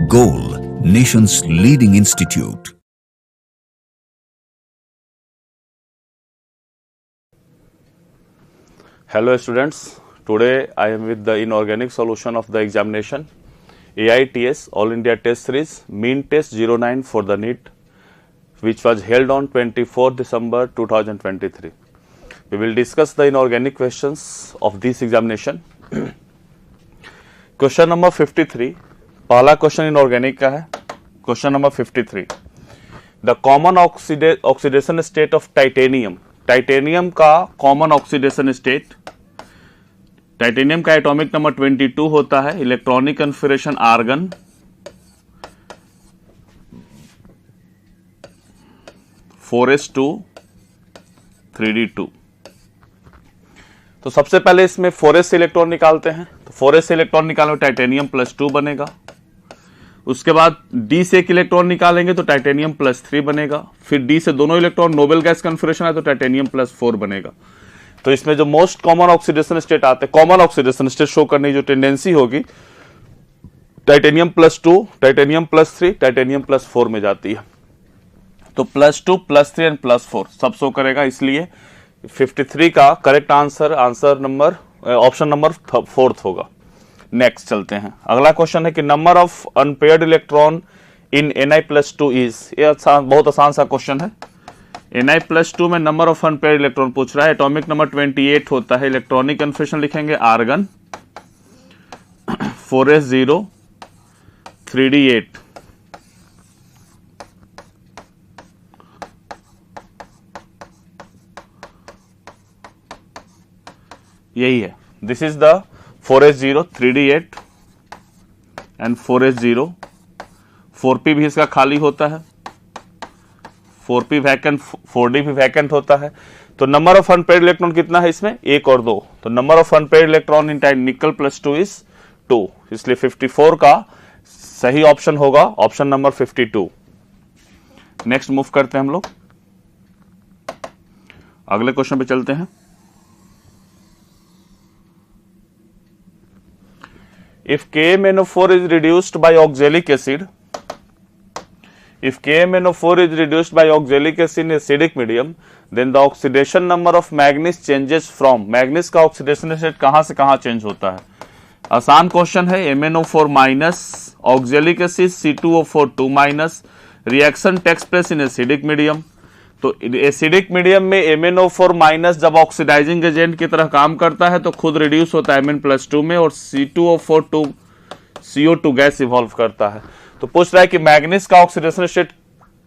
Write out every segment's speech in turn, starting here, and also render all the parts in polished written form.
Goal, nation's leading institute. Hello students, today I am with the inorganic solution of the examination AITS All India Test Series Mean Test 09 for the NEET, which was held on 24 December 2023. We will discuss the inorganic questions of this examination. Question number 53, पहला question inorganic का है. Question number 53, the common oxidation state of titanium. Titanium का common oxidation state, titanium का atomic number 22 होता है. Electronic configuration argon, (4s2 3d2). तो सबसे पहले इसमें 4s से इलेक्ट्रॉन निकालते हैं. तो 4s से इलेक्ट्रॉन निकालने में टाइटेनियम +2 बनेगा. उसके बाद D से एक इलेक्ट्रॉन निकालेंगे तो टाइटेनियम +3 बनेगा. फिर D से दोनों इलेक्ट्रॉन नोबेल गैस कन्फिगरेशन है तो टाइटेनियम +4 बनेगा. तो इसमें जो मोस्ट कॉमन ऑक्सीडेशन स्टेट आते हैं, कॉमन ऑक्सीडेशन स्टेट शो करने की जो टेंडेंसी होगी, टाइटेनियम +2, टाइटेनियम +3, टाइटेनियम +4 में जाती है. तो +2, +3 एंड +4 सब शो करेगा. इसलिए 53 का correct answer number option number 4 होगा. नेक्स्ट चलते हैं. अगला क्वेश्चन है कि number of unpaired electron in Na+2 is. ये बहुत आसान सा क्वेश्चन है. Na+2 में नंबर ऑफ अनपेयर्ड इलेक्ट्रॉन पूछ रहा है. एटॉमिक नंबर 28 होता है. इलेक्ट्रॉनिक कन्फिगरेशन लिखेंगे आर्गन, 4s0 3d8. यही है. This is the 4s0 3d8 and 4s0. 4p भी इसका खाली होता है. 4p वैकेंट, 4d भी वैकेंट होता है. तो नंबर ऑफ अनपेयर्ड इलेक्ट्रॉन कितना है इसमें? 1 और 2. तो number of unpaired electron in निकल +2 इज 2. इसलिए 54 का सही ऑप्शन होगा ऑप्शन नंबर 52. नेक्स्ट मूव करते हैं हम लोग. अगले क्वेश्चन पे चलते हैं. If KMnO4 is reduced by oxalic acid, if KMnO4 is reduced by oxalic acid in acidic medium, then the oxidation number of manganese changes from. Manganese का oxidation state कहां से कहां चेंज होता है? आसान क्वेश्चन है. MnO4 minus oxalic acid C2O4 2 minus. Reaction takes place in acidic medium. तो acidic medium में MnO4 माइनस जब ऑक्सीडाइजिंग एजेंट की तरह काम करता है तो खुद रिड्यूस होता है Mn+2 में और C2O4 2 CO2 गैस इवॉल्व करता है. तो पूछ रहा है कि मैग्नीज का ऑक्सीडेशन स्टेट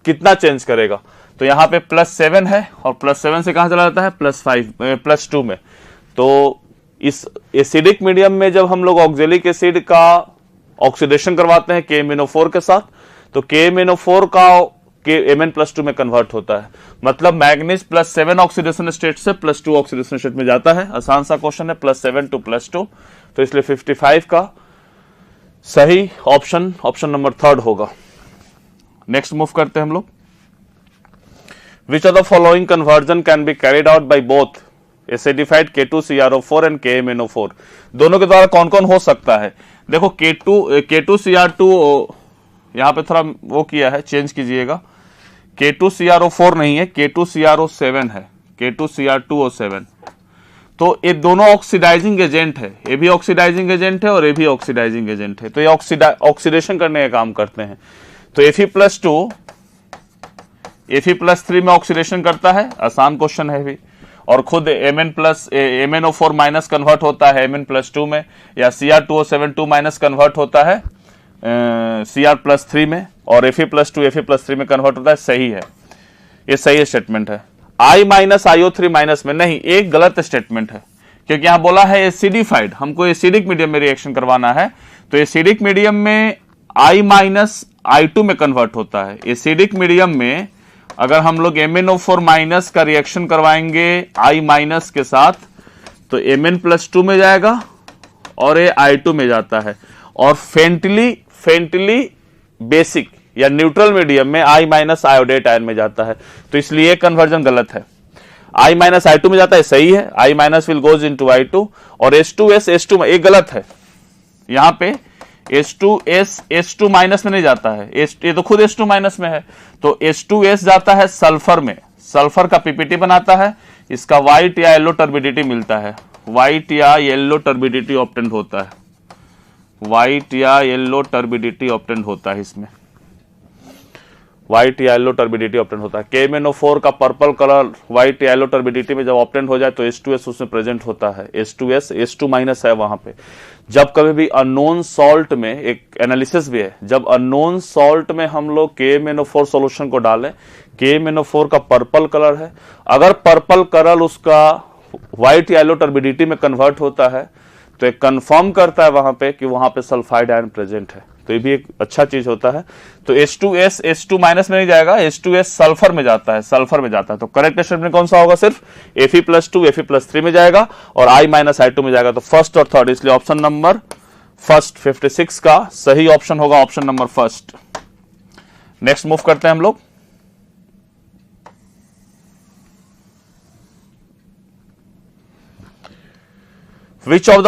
कितना चेंज करेगा. तो यहाँ पे +7 है और +7 से कहां चला जाता है? +2 में. तो इस एसिडिक मीडियम में जब हम लोग ऑक्जेलिक एसिड का ऑक्सीडेशन करवाते हैं KMnO4 के साथ, तो KMnO4 का Mn+2 में कन्वर्ट होता है. मतलब मैग्नीज +7 ऑक्सीडेशन स्टेट से +2 ऑक्सीडेशन स्टेट में जाता है. आसान सा क्वेश्चन है. +7 to +2. तो इसलिए 55 का सही ऑप्शन नंबर 3 होगा. नेक्स्ट मूव करते हैं हम लोग. विच of the following conversion can be carried out by both acidified K2CrO4 and KMnO4. दोनों के द्वारा कौन कौन हो सकता है? देखो K2Cr2 यहां पे थोड़ा वो किया है, चेंज कीजिएगा. K2CrO4 नहीं है, K2CrO7 है. K2Cr2O7. तो ये दोनों ऑक्सीडाइजिंग एजेंट है. ये भी ऑक्सीडाइजिंग एजेंट है और ये भी ऑक्सीडाइजिंग एजेंट है. तो ये ऑक्सीडेशन करने का काम करते हैं. तो Fe+2 Fe+3 में ऑक्सीडेशन करता है. आसान क्वेश्चन है भी. और खुद MnO4 माइनस कन्वर्ट होता है Mn+2 में, या Cr2O7 2 माइनस कन्वर्ट होता है Cr+3 में, और Fe+2 Fe+3 में कन्वर्ट होता है. सही है, ये सही स्टेटमेंट है. I-IO3- में नहीं, एक गलत स्टेटमेंट है. क्योंकि यहां बोला है एसिडिफाइड, हमको एसिडिक मीडियम में रिएक्शन करवाना है. तो एसिडिक मीडियम में I-I2 में कन्वर्ट होता है. एसिडिक मीडियम में अगर हम लोग MnO4- का रिएक्शन करवाएंगे I- के साथ, तो Mn+2 में जाएगा और ये I2 में जाता है. और फेंटली बेसिक या न्यूट्रल मीडियम में I- आयोडेट आयन में जाता है. तो इसलिए कन्वर्जन गलत है. I-I2 में जाता है, सही है. I- will goes into I2 और H2S H2 में एक गलत है. यहां पे H2S H2 माइनस में नहीं जाता है, ये तो खुद H2 माइनस में है, तो H2S जाता है सल्फर में, सल्फर का पीपीटी बनाता है, इसका व्हाइट या येलो टर्बिडिटी मिलता है, व्हाइट या येलो टर्बिडिटी ऑब्टेंड होता है, व्हाइट या येलो टर्बिडिटी ऑब्टेंड होता है, इसमें व्हाइट या येलो टर्बिडिटी ऑब्टेंड होता है। KMnO4 का पर्पल कलर व्हाइट या येलो टर्बिडिटी में जब ऑब्टेंड हो जाए तो H2S उसमें प्रेजेंट होता है, H2S H2 माइनस है वहां पे। जब कभी भी अननोन सॉल्ट में, एक एनालिसिस भी है, जब अननोन सॉल्ट में हम लोग KMnO4 सॉल्यूशन को डालें, KMnO4 का पर्पल कलर है, अगर पर्पल कलर उसका व्हाइट या येलो टर्बिडिटी में कन्वर्ट होता है तो एक कंफर्म करता है वहां पे कि वहां पे सल्फाइड आयन प्रेजेंट है, तो ये भी एक अच्छा चीज होता है। तो H2S H2 माइनस में नहीं जाएगा, H2S सल्फर में जाता है, सल्फर में जाता है, तो करेक्ट स्टेटमेंट कौन सा होगा, सिर्फ Fe+2 Fe+3 में जाएगा और I-I2 में जाएगा, तो फर्स्ट और थर्ड, इसलिए ऑप्शन नंबर फर्स्ट 56 का सही ऑप्शन होगा option number first. Next move करते हैं हम लोग। Which of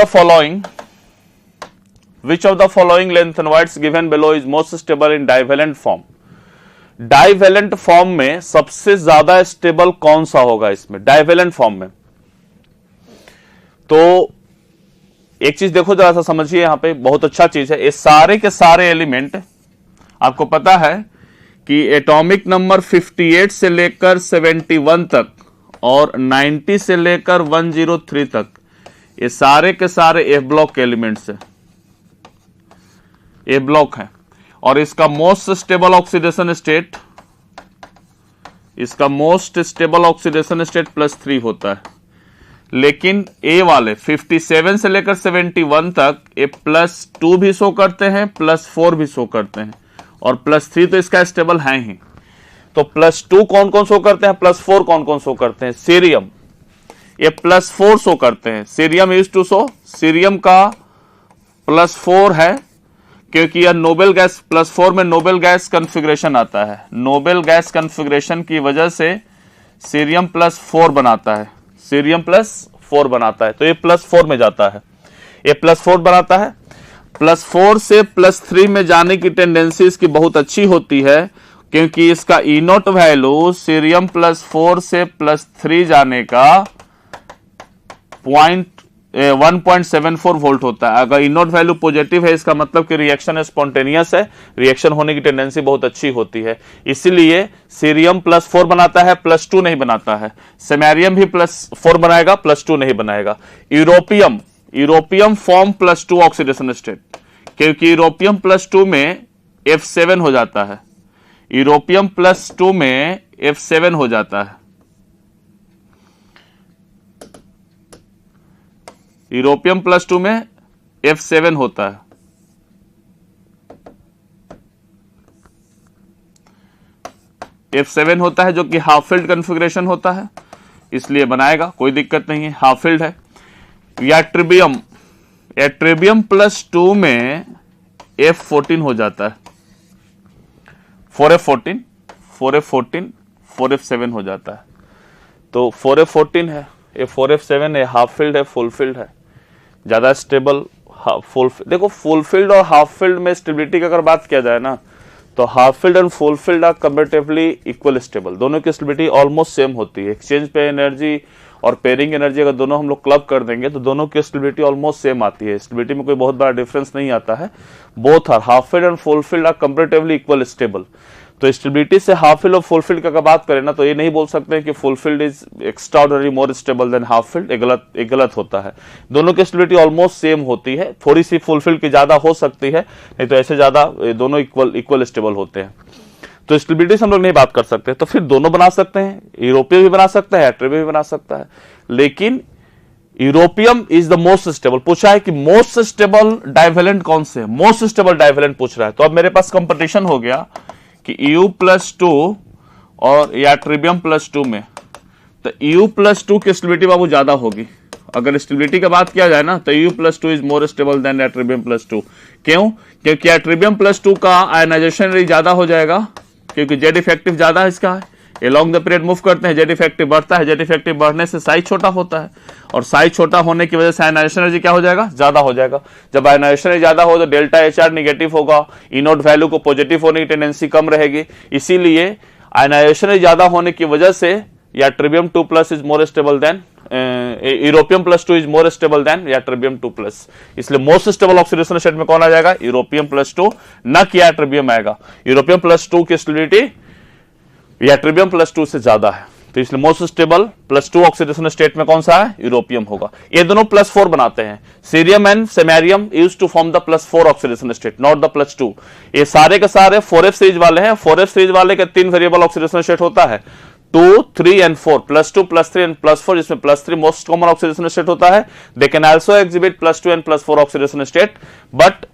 the following lanthanoids given below is most stable in divalent form? Divalent form में सबसे ज्यादा स्टेबल कौन सा होगा इसमें, डाइवेलेंट फॉर्म में? तो एक चीज देखो जरा सा समझिए, यहां पे बहुत अच्छा चीज है, ये सारे के सारे एलिमेंट आपको पता है कि एटॉमिक नंबर 58 से लेकर 71 तक और 90 से लेकर 103 तक, ये सारे के सारे ए ब्लॉक के एलिमेंट्स है, ए ब्लॉक है, और इसका मोस्ट स्टेबल ऑक्सीडेशन स्टेट, इसका मोस्ट स्टेबल ऑक्सीडेशन स्टेट +3 होता है। लेकिन ए वाले 57 से लेकर 71 तक ये +2 भी शो करते हैं, +4 भी शो करते हैं, और +3 तो इसका स्टेबल है ही। तो +2 कौन कौन शो करते हैं, +4 कौन कौन शो करते हैं? सीरियम, ये +4 शो करते हैं, cerium use to show, cerium का +4 है क्योंकि यह नोबेल गैस, +4 में नोबेल गैस कॉन्फ़िगरेशन आता है, नोबेल गैस कॉन्फ़िगरेशन की वजह से सीरियम +4 बनाता है, सीरियम +4 बनाता है, तो ये +4 में जाता है, ये +4 बनाता है। +4 से +3 में जाने की टेंडेंसी इसकी बहुत अच्छी होती है क्योंकि इसका E0 वैल्यू सीरियम +4 से +3 जाने का 1.74 वोल्ट होता है। अगर E0 वैल्यू पॉजिटिव है इसका मतलब कि रिएक्शन स्पॉन्टेनियस है, रिएक्शन होने की टेंडेंसी बहुत अच्छी होती है, इसीलिए सीरियम +4 बनाता है, +2 नहीं बनाता है। सेमेरियम भी +4 बनाएगा, +2 नहीं बनाएगा। Europium, europium form +2 oxidation state, क्योंकि यूरोपियम +2 में F7 हो जाता है, यूरोपियम +2 में F7 हो जाता है, यूरोपियम +2 में F7 होता है। F7 होता है जो कि हाफ फील्ड कॉन्फ़िगरेशन होता है, इसलिए बनाएगा, कोई दिक्कत नहीं है, हाफ फील्ड है। याट्रिबियम, याट्रिबियम +2 में F14 हो जाता है, 4F14, 4F14, 4F7 हो जाता है, तो 4F14 है, ये 4F7 है, हाफ फील्ड है, फुल फील्ड है, ज्यादा स्टेबल। फुल, देखो फुल फील्ड और हाफ फील्ड में स्टेबिलिटी की अगर बात किया जाए ना, तो half filled and full filled are comparatively equal stable, दोनों की स्टेबिलिटी ऑलमोस्ट सेम होती है। एक्सचेंज पे एनर्जी और पेयरिंग एनर्जी अगर दोनों हम लोग क्लब कर देंगे तो दोनों की स्टेबिलिटी ऑलमोस्ट सेम आती है, स्टेबिलिटी में कोई बहुत बड़ा डिफरेंस नहीं आता है। Both are, half filled and full filled are comparatively equal stable. तो स्टेबिलिटी से हाफ फील्ड और फुल फील्ड की अगर बात करें ना, तो ये नहीं बोल सकते कि full field is extraordinary more stable than half field, एक गलत होता है। दोनों की स्टेबिलिटी ऑलमोस्ट सेम होती है, थोड़ी सी फुल फील्ड की ज्यादा हो सकती है, नहीं तो ऐसे ज्यादा दोनों इक्वल स्टेबल होते हैं। तो स्टेबिलिटी से हम लोग नहीं बात कर सकते, तो फिर दोनों बना सकते हैं, यूरोपियम भी बना सकता है, याट्रिबियम भी बना सकता है, लेकिन europium is the most stable. पूछा है कि मोस्ट स्टेबल डाइवेलेंट कौन से, मोस्ट स्टेबल डाइवेलेंट पूछ रहा है, तो अब मेरे पास कंपटीशन हो गया कि U+2 और याट्रिबियम +2 में, तो U+2 की स्टेबिलिटी बाबू ज्यादा होगी। अगर स्टेबिलिटी की बात किया जाए ना, तो U+2 is more stable than ytterbium +2। क्यों? क्योंकि याट्रिबियम +2 का आयनाइजेशन रेट ज्यादा हो जाएगा, क्योंकि जेड इफेक्टिव ज्यादा है इसका, एलॉन्ग द पीरियड मूव करते हैं, जेड इफेक्टिव बढ़ता है, जेड इफेक्टिव बढ़ने से साइज छोटा होता है, और साइज छोटा होने की वजह से आयनाइजेशन एनर्जी क्या हो जाएगा, ज्यादा हो जाएगा। जब आयनाइजेशन एनर्जी ज्यादा हो तो डेल्टा एच आर निगेटिव होगा, ई नोट वैल्यू को पॉजिटिव होने की टेंडेंसी कम रहेगी। इसीलिए आयनाइजेशन एनर्जी ज्यादा होने की वजह से या ट्रिबियम 2+ is more stable then europium +2 is more stable then या ट्रिबियम 2+। इसलिए मोस्ट स्टेबल ऑक्सीडेशन स्टेट में कौन आ जाएगा, यूरोपियम +2, न कि ट्रिबियम आएगा। यूरोपियम +2 की स्टेबिलिटी या ट्रिबियम +2 से ज्यादा है, तो इसलिए मोस्ट स्टेबल +2 ऑक्सीडेशन स्टेट में कौन सा है, यूरोपियम होगा। ये दोनों +4 बनाते हैं, cerium and samarium used to form the +4 oxidation state, not the +2। ये सारे के सारे 4f सीरीज वाले हैं। 4f सीरीज वाले के 3 वेरिएबल ऑक्सीडेशन स्टेट होता है, 2, 3 एंड 4, +2, +3 एंड +4, जिसमें +3 मोस्ट कॉमन ऑक्सीडेशन स्टेट होता है। They can also exhibit +2 and +4 oxidation state, but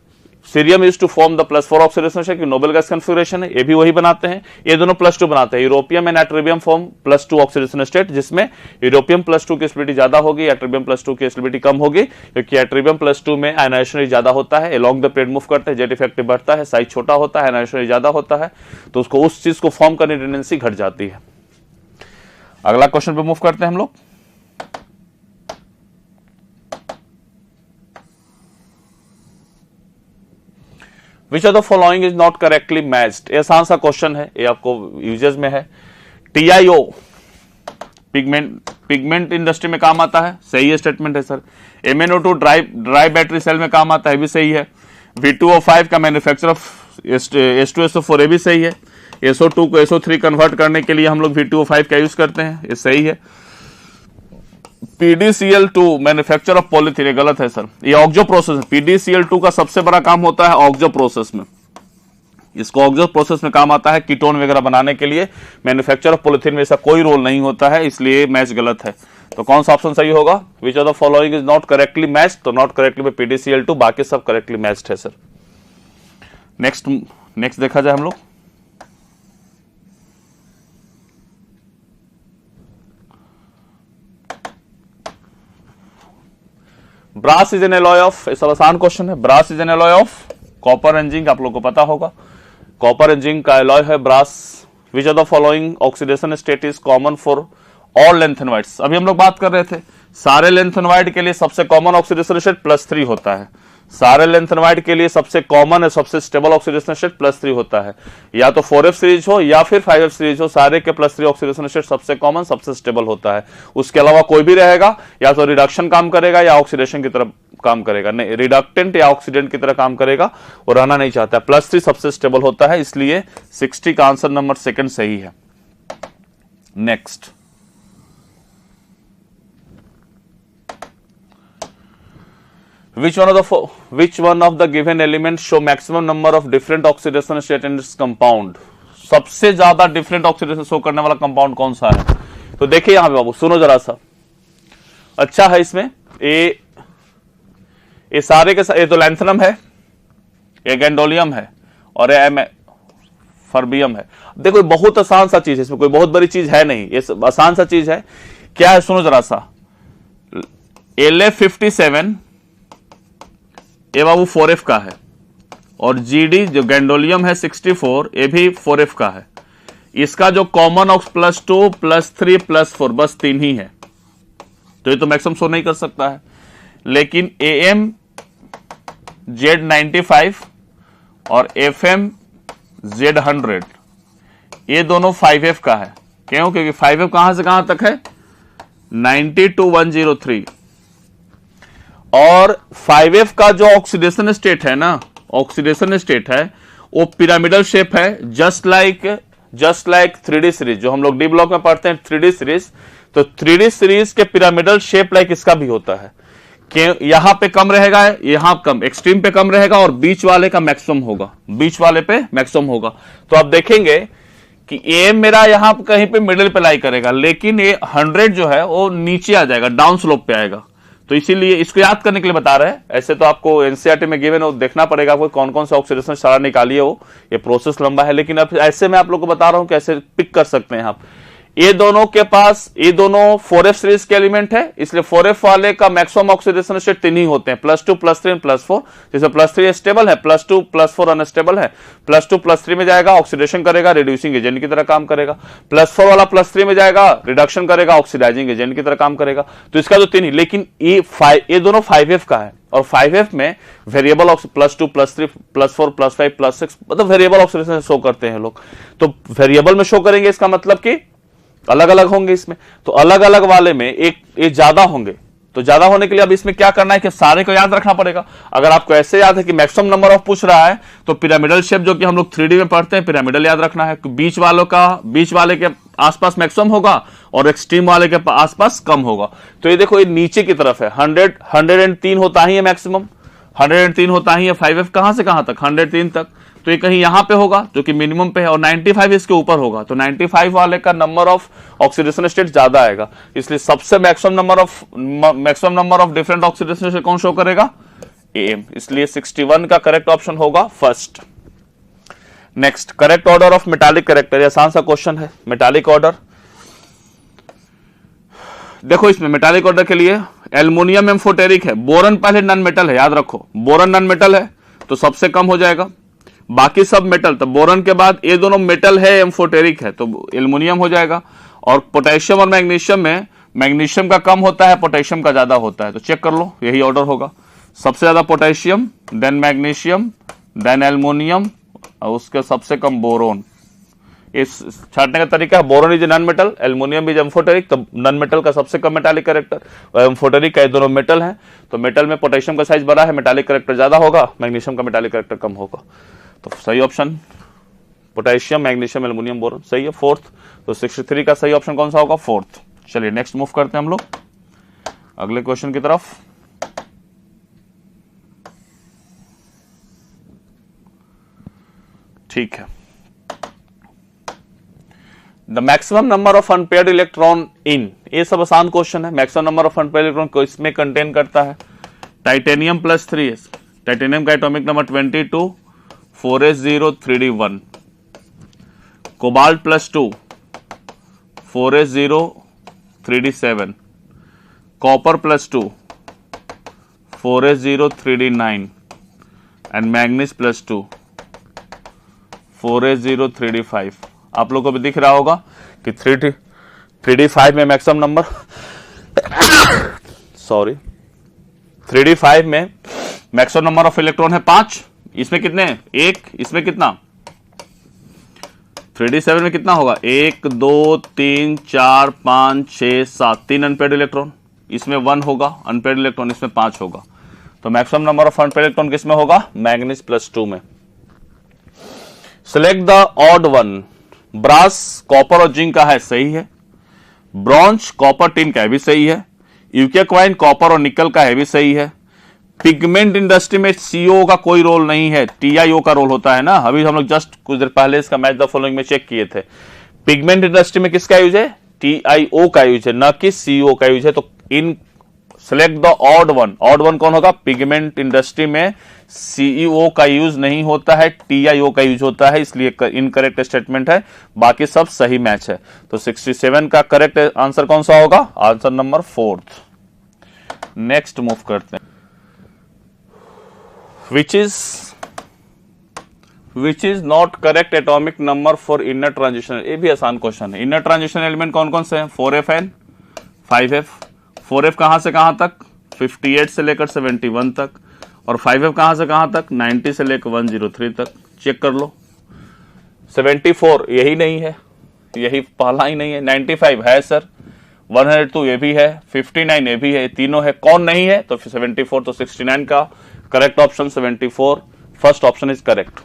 cerium used to form the +4 oxidation state, noble gas configuration है, ये भी वही बनाते हैं। ये दोनों +2 बनाते हैं, europium and terbium form +2 oxidation state, जिसमें यूरोपियम +2 की स्टेबिलिटी ज्यादा होगी, ट्रिबियम +2 की स्टेबिलिटी कम होगी, क्योंकि ट्रिबियम +2 में आयनाइजेशन ज्यादा होता है, एलॉन्ग द पीरियड मूव करते हैं, जेड इफेक्टिव बढ़ता है, साइज छोटा होता है, आयनाइजेशन ज्यादा होता है, तो उसको उस चीज को फॉर्म करने की टेंडेंसी घट जाती है। अगला क्वेश्चन पे मूव करते हैं हम लोग। विच of the following is not correctly matched, ये आसान सा क्वेश्चन है, ये आपको यूजेस में है। TiO पिगमेंट इंडस्ट्री में काम आता है, सही है स्टेटमेंट है sir. MnO2 dry battery cell में काम आता है, भी सही है। V2O5 का मैन्युफैक्चर ऑफ H2SO4, ये भी सही है। SO2 को SO3 कन्वर्ट करने के लिए हम लोग V2O5 का यूज करते हैं, ये सही है। PDCl2 मैन्युफैक्चर ऑफ पॉलीथीन, ये गलत है सर, ये ऑक्जो प्रोसेस है। PDCl2 का सबसे बड़ा काम होता है ऑक्जो प्रोसेस में, इसको ऑक्जो प्रोसेस में काम आता है कीटोन वगैरह बनाने के लिए। मैन्युफैक्चर ऑफ पॉलीथीन में ऐसा कोई रोल नहीं होता है, इसलिए मैच गलत है। तो कौन सा ऑप्शन सही होगा, which of the following is not correctly matched, तो नॉट करेक्टली में PDCl2, बाकी सब करेक्टली मैच्ड है सर। नेक्स्ट देखा जाए हम लोग। Brass is an alloy of, सब आसान क्वेश्चन है। Brass is an alloy of copper and zinc, आप लोग को पता होगा, कॉपर एंड जिंक का एलॉय है brass. Which of the following oxidation state is common for all lanthanoids, अभी हम लोग बात कर रहे थे, सारे लेंथेनॉइड के लिए सबसे कॉमन ऑक्सीडेशन स्टेट +3 होता है। सारे लेंथेनॉइड के लिए सबसे कॉमन है, सबसे स्टेबल ऑक्सीडेशन स्टेट +3 होता है। या तो 4f सीरीज हो या फिर 5f सीरीज हो, सारे के +3 ऑक्सीडेशन स्टेट सबसे कॉमन, सबसे स्टेबल होता है। उसके अलावा कोई भी रहेगा, या तो रिडक्शन काम करेगा या ऑक्सीडेशन की तरफ काम करेगा, नहीं रिडक्टेंट या ऑक्सीडेंट की तरह काम करेगा, वो रहना नहीं चाहता। +3 सबसे स्टेबल होता है, इसलिए 60 का आंसर नंबर 2 सही है। Next, which one of the given elements show maximum number of different oxidation state in its compound, सबसे ज्यादा डिफरेंट ऑक्सीडेशन शो करने वाला कंपाउंड कौन सा है। तो देखिए यहां पे बाबू, सुनो जरा सा, अच्छा है इसमें, ये सारे के सारे, ये तो लैंथनम है, ये गैंडोलियम है, और ये फर्बियम है। देखो बहुत आसान सा चीज है, इसमें कोई बहुत बड़ी चीज है नहीं, ये आसान सा चीज है। क्या है सुनो जरा सा, La57 ये बाबू 4f का है, और GD जो गैंडोलियम है 64, ये भी 4f का है। इसका जो कॉमन ऑक्स +2 +3 +4 बस 3 ही है, तो ये तो मैक्सिमम शो नहीं कर सकता है। लेकिन AM Z95 और FM Z100 ये दोनों 5f का है। क्यों? क्योंकि 5f कहां से कहां तक है, 90 to 103, और 5f का जो ऑक्सीडेशन स्टेट है ना, ऑक्सीडेशन स्टेट है वो पिरामिडल शेप है, जस्ट लाइक 3D सीरीज, जो हम लोग डी ब्लॉक में पढ़ते हैं 3D सीरीज, तो 3D सीरीज के पिरामिडल शेप लाइक इसका भी होता है कि यहां पे कम रहेगा, यहां कम, एक्सट्रीम पे कम रहेगा, और बीच वाले का मैक्सिमम होगा, बीच वाले पे मैक्सिमम होगा। तो आप देखेंगे कि AM मेरा यहां कहीं पे मिडिल पे लाई करेगा, लेकिन ये 100 जो है वो नीचे आ जाएगा, डाउन स्लोप पे आएगा। तो इसीलिए इसको याद करने के लिए बता रहे हैं। ऐसे तो आपको एनसीईआरटी में गिवन हो, देखना पड़ेगा आपको कौन कौन सा ऑक्सीडेशन सारा निकालिए, वो ये प्रोसेस लंबा है, लेकिन अब ऐसे मैं आप लोग को बता रहा हूं कि ऐसे पिक कर सकते हैं आप। ये दोनों के पास, ये दोनों 4f सीरीज के एलिमेंट है, इसलिए 4f वाले का मैक्सिमम ऑक्सीडेशन स्टेट 3 ही होते हैं, +2 +3 +4। जैसे +3 स्टेबल है, +2 +4 अनस्टेबल है। +2 +3 में जाएगा, ऑक्सीडेशन करेगा, रिड्यूसिंग एजेंट की तरह काम करेगा। +4 वाला +3 में जाएगा, रिडक्शन करेगा, ऑक्सीडाइजिंग एजेंट की तरह काम करेगा। तो इसका तो 3 ही, लेकिन ये दोनों 5f का है, और 5f में वेरिएबल +2 +3 +4 +5 +6 मतलब वेरिएबल ऑक्सीडेशन शो करते हैं लोग। तो वेरिएबल में शो करेंगे, इसका मतलब कि अलग अलग होंगे इसमें। तो अलग अलग वाले में एक ज्यादा होंगे, तो ज्यादा होने के लिए अब इसमें क्या करना है कि सारे को याद रखना पड़ेगा। अगर आपको ऐसे याद है कि मैक्सिमम नंबर ऑफ पूछ रहा है, तो पिरामिडल शेप जो कि हम लोग 3D में पढ़ते हैं, पिरामिडल याद रखना है। बीच वाले के आसपास मैक्सिमम होगा और एक्सट्रीम वाले के आसपास कम होगा। तो ये देखो, ये नीचे की तरफ है, 103 होता ही है मैक्सिमम, 103 होता ही है। 5f कहां से कहां तक, 103 तक। तो ये कहीं यहां पे होगा जो कि मिनिमम पे है, और 95 इसके ऊपर होगा, तो 95 वाले का नंबर ऑफ ऑक्सीडेशन स्टेट ज्यादा आएगा। इसलिए सबसे maximum number of different oxidation state कौन शो करेगा, AM। इसलिए 61 का करेक्ट ऑप्शन होगा first. Next, correct order of metallic character, आसान सा क्वेश्चन है। मेटालिक ऑर्डर देखो, इसमें मेटालिक ऑर्डर के लिए एल्युमिनियम एम्फोटेरिक है, बोरन पहले नॉन मेटल है, याद रखो बोरन नॉन मेटल है तो सबसे कम हो जाएगा, बाकी सब मेटल। तो बोरन के बाद ये दोनों मेटल है, एम्फोटेरिक है, तो एल्युमिनियम हो जाएगा। और पोटेशियम और मैग्नीशियम में मैग्नीशियम का कम होता है, पोटेशियम का ज्यादा होता है, तो चेक कर लो, यही ऑर्डर होगा। सबसे ज्यादा potassium, then magnesium, then aluminium, और उसके सबसे कम बोरोन। इस छांटने का तरीका है, boron is non metal, aluminium is amphoteric, तो नॉन मेटल का सबसे कम मेटालिक कैरेक्टर, और एम्फोटेरिक का ये दोनों मेटल हैं। तो मेटल में पोटेशियम का साइज बड़ा है, मेटालिक कैरेक्टर ज्यादा होगा, मैग्नीशियम का मेटालिक कैरेक्टर कम होगा। तो सही option potassium, magnesium, aluminium, boron सही है, फोर्थ। तो 63 का सही ऑप्शन कौन सा होगा, फोर्थ। चलिए नेक्स्ट मूव करते हैं हम लोग अगले क्वेश्चन की तरफ। ठीक है, the maximum number of unpaired electron in, ये सब आसान क्वेश्चन है। Maximum number of unpaired electron को इसमें कंटेन करता है टाइटेनियम +3s, टाइटेनियम का atomic number 22, 4s0 3d1, cobalt +2, 4s0 3d7, copper +2, 4s0 3d9, and manganese +2, 4s0 3d5। आप लोगों को भी दिख रहा होगा कि 3d5 में मैक्सिमम नंबर सॉरी 3d5 में मैक्सिमम नंबर ऑफ इलेक्ट्रॉन है 5। इसमें कितने, 1, इसमें कितना, 3d7 में कितना होगा, 1 2 3 4 5 6 7, 3 अनपेयर्ड इलेक्ट्रॉन, इसमें 1 होगा अनपेयर्ड इलेक्ट्रॉन, इसमें 5 होगा। तो maximum number of unpaired electron किसमें होगा, मैग्नीज +2 में। Select the odd one, brass, copper और जिंक का है, सही है। ब्रॉन्ज, कॉपर, टिन का है भी सही है। यूकेक्वाइन, कॉपर और निकल का है भी सही है। पिगमेंट इंडस्ट्री में सीओ का कोई रोल नहीं है, टीआईओ का रोल होता है ना। अभी हम लोग जस्ट कुछ देर पहले इसका मैच द फॉलोइंग में चेक किए थे। पिगमेंट इंडस्ट्री में किसका यूज है, टीआईओ का यूज है, न कि सीओ का यूज है। तो in select the odd one, odd one कौन होगा, पिगमेंट इंडस्ट्री में सीईओ का यूज नहीं होता है, टीआईओ का यूज होता है, इसलिए इनकरेक्ट स्टेटमेंट है, बाकी सब सही मैच है। तो 67 का करेक्ट आंसर कौन सा होगा, आंसर नंबर 4। नेक्स्ट मूव करते हैं, which is not correct atomic number for inner transition. ये भी आसान क्वेश्चन है। इनर ट्रांजिशन एलिमेंट कौन कौन से हैं, 4f एंड 5f। 4f कहां से कहां तक, 58 से लेकर 71 तक, और 5f कहां से कहां तक, 90 से लेकर 103 तक। चेक कर लो, 74 यही नहीं है, यही पहला ही नहीं है। 95 है सर, 102 ये भी है, 59 ये भी है, तीनों है, कौन नहीं है, तो 74। तो 69 का correct option 74, first option is correct.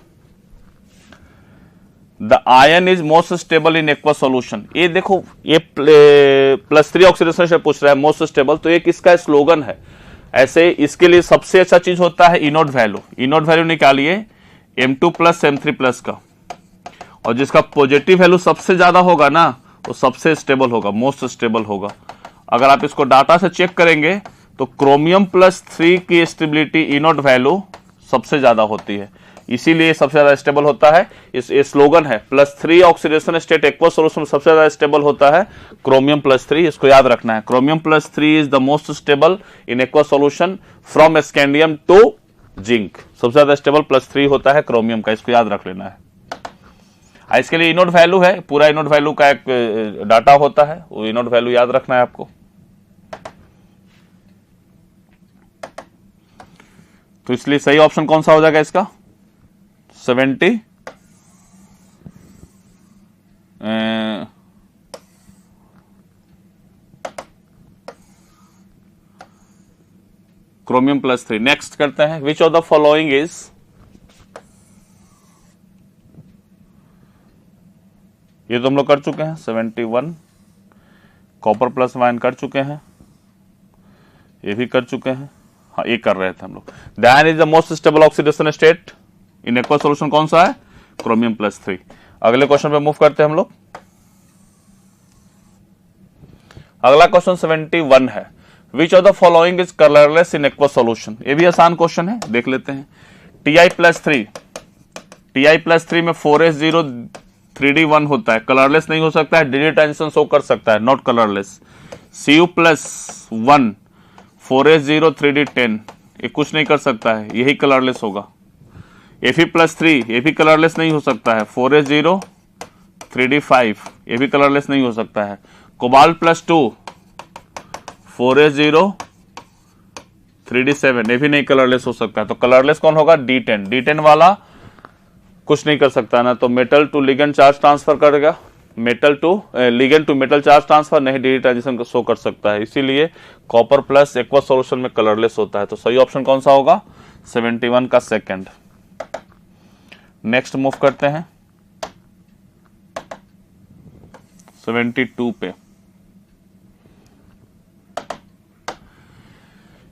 The ion is most stable in aqua solution. ये देखो, ये +3 ऑक्सीडेशन से पूछ रहा है, मोस्ट स्टेबल, तो ये किसका स्लोगन है। ऐसे इसके लिए सबसे अच्छा चीज होता है इनोड वैल्यू। इनोड वैल्यू निकालिए M2+ M3+ का, और जिसका पॉजिटिव वैल्यू सबसे ज्यादा होगा ना, वो सबसे स्टेबल होगा, मोस्ट स्टेबल होगा। अगर आप इसको डाटा से चेक करेंगे तो क्रोमियम +3 की स्टेबिलिटी इनोड वैल्यू सबसे ज्यादा होती है। इसीलिए सबसे ज्यादा स्टेबल होता है। इस स्लोगन है +3 ऑक्सीडेशन स्टेट एक्वस सॉल्यूशन में सबसे ज्यादा स्टेबल होता है क्रोमियम +3, इसको याद रखना है। Chromium +3 is the most stable in aqueous solution from scandium to zinc. सबसे ज्यादा स्टेबल +3 होता है क्रोमियम का, इसको याद रख लेना है। इसके लिए इनोड वैल्यू है, पूरा इनोड वैल्यू का एक डाटा होता है, वो इनोड वैल्यू याद रखना है आपको। तो इसलिए सही ऑप्शन कौन सा हो जाएगा इसका? 70 क्रोमियम +3। नेक्स्ट करते हैं, विच ऑफ द फॉलोइंग इज ये तो हम लोग कर चुके हैं 71, कॉपर प्लस वाइन कर चुके हैं, ये भी कर चुके हैं, हाँ ये कर रहे थे हम लोग। The ion is the most stable oxidation state in aqua solution कौन सा है? क्रोमियम +3। अगले क्वेश्चन पे मूव करते हैं हम लोग। अगला क्वेश्चन 71 है, विच of the following is colourless in aqua solution. ये भी आसान क्वेश्चन है, देख लेते हैं। Ti+3 में 4s0 3d1 होता है, कलरलेस नहीं हो सकता है, डी ट्रांजिशन शो कर सकता है, not colourless. Cu+1 4s0 3d10 ये कुछ नहीं कर सकता है, यही कलरलेस होगा। Fe+3 ये भी कलरलेस नहीं हो सकता है, 4s0 3d5 ये भी कलरलेस नहीं हो सकता है। Cobalt+2 4s0 3d7 ये भी नहीं कलरलेस हो सकता है। तो कलरलेस कौन होगा? D10। D10 वाला कुछ नहीं कर सकता ना, तो metal to ligand charge transfer करेगा, metal to ligand to metal charge transfer नहीं डी ट्रांजिशन शो कर सकता है, इसीलिए कॉपर प्लस एक्वस सॉल्यूशन में कलरलेस होता है। तो सही ऑप्शन कौन सा होगा? 71 का सेकंड। नेक्स्ट मूव करते हैं 72 पे।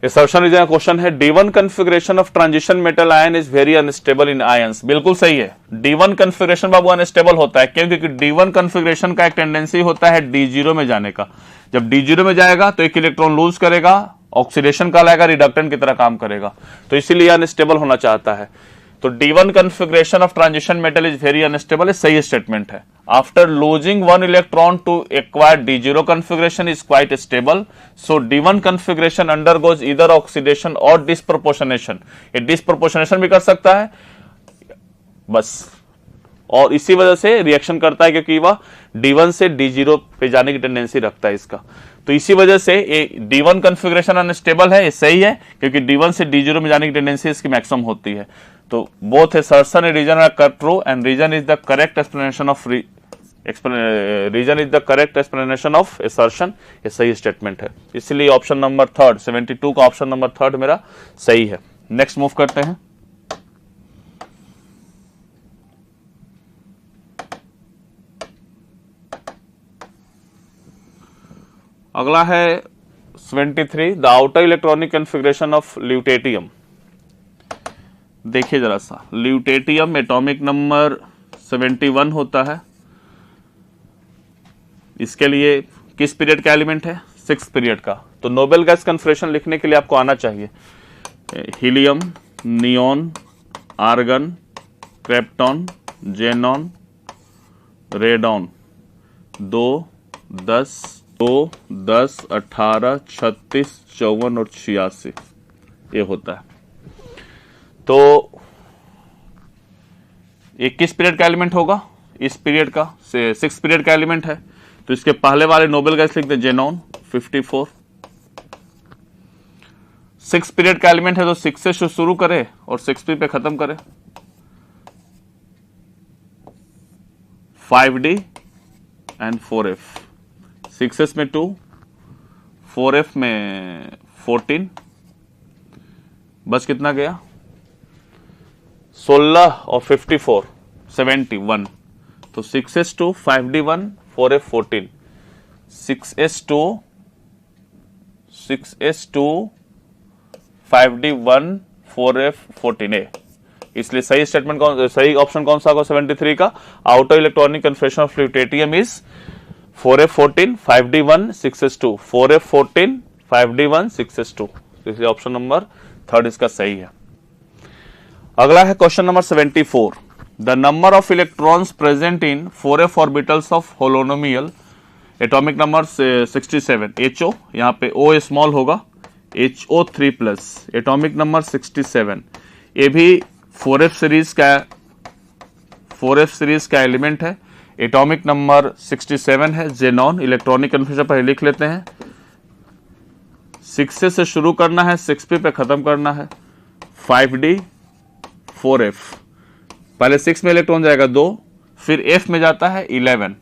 असर्शन रीजन क्वेश्चन है, D1 configuration of transition metal ion is very unstable in ions. बिल्कुल सही है, D1 कॉन्फ़िगरेशन बाबू अनस्टेबल होता है, क्योंकि D1 कॉन्फ़िगरेशन का एक टेंडेंसी होता है D0 में जाने का। जब D0 में जाएगा तो एक इलेक्ट्रॉन लूज करेगा, ऑक्सीडेशन कहलाएगा, रिडक्टेंट की तरह काम करेगा, तो इसीलिए अनस्टेबल होना चाहता है। तो D1 configuration of transition metal is very unstable, ये सही स्टेटमेंट है। After losing 1 electron to acquire D0 configuration is quite stable, so D1 configuration undergoes either oxidation और डिस्प्रोपोर्शनेशन। ये डिस्प्रोपोर्शनेशन भी कर सकता है बस, और इसी वजह से रिएक्शन करता है, क्योंकि वह D1 से D0 पे जाने की टेंडेंसी रखता है इसका। तो इसी वजह से ये D1 कॉन्फ़िगरेशन अनस्टेबल है, ये सही है, क्योंकि D1 से D0 में जाने की टेंडेंसी इसकी मैक्सिमम होती है। तो both assertion and reason are true and reason is the correct explanation of reason is the correct explanation of assertion। ये सही स्टेटमेंट है, इसलिए ऑप्शन नंबर 3 72 का ऑप्शन नंबर 3 मेरा सही है। नेक्स्ट मूव करते हैं। अगला है 73 the outer electronic configuration of lutetium. देखिए जरा सा, ल्यूटेटियम एटॉमिक नंबर 71 होता है। इसके लिए किस पीरियड का एलिमेंट है? 6th पीरियड का। तो नोबेल गैस कॉन्फ़िगरेशन लिखने के लिए आपको आना चाहिए helium, neon, argon, krypton, xenon, radon. 2, 10, 18, 36, 54 और 86 ये होता है। तो ये किस पीरियड का एलिमेंट होगा? इस पीरियड का, 6th पीरियड का एलिमेंट है। तो इसके पहले वाले नोबेल गैस लिखते हैं जेनॉन 54। 6th पीरियड का एलिमेंट है, तो 6 से शुरू करे और 6p पे खत्म करे। 5d and 4f। 6s में 2, 4f में 14, बस कितना गया? 16 और 54 71। तो 6s2 5d1 4f 14, 6s2 5d1 4f 14a। इसलिए सही स्टेटमेंट कौन, सही ऑप्शन कौन सा होगा 73 का? Outer electronic configuration of lutetium is 4f 14 5d1 6s2, 4f 14 5d1 6s2। इसलिए ऑप्शन नंबर 3 इसका सही है। अगला है question number 74। The number of electrons present in 4f orbitals of holonomial atomic number 67, HO, यहाँ पे O स्मॉल होगा, HO3 plus, atomic number 67। ये भी 4f सीरीज का एलिमेंट है, एटॉमिक नंबर 67 है, जेनॉन। इलेक्ट्रॉनिक कन्फ्यूजन पहले लिख लेते हैं, 6 से शुरू करना है, 6p पे खत्म करना है, 5d 4f। पहले 6 में इलेक्ट्रॉन जाएगा 2, फिर f में जाता है 11,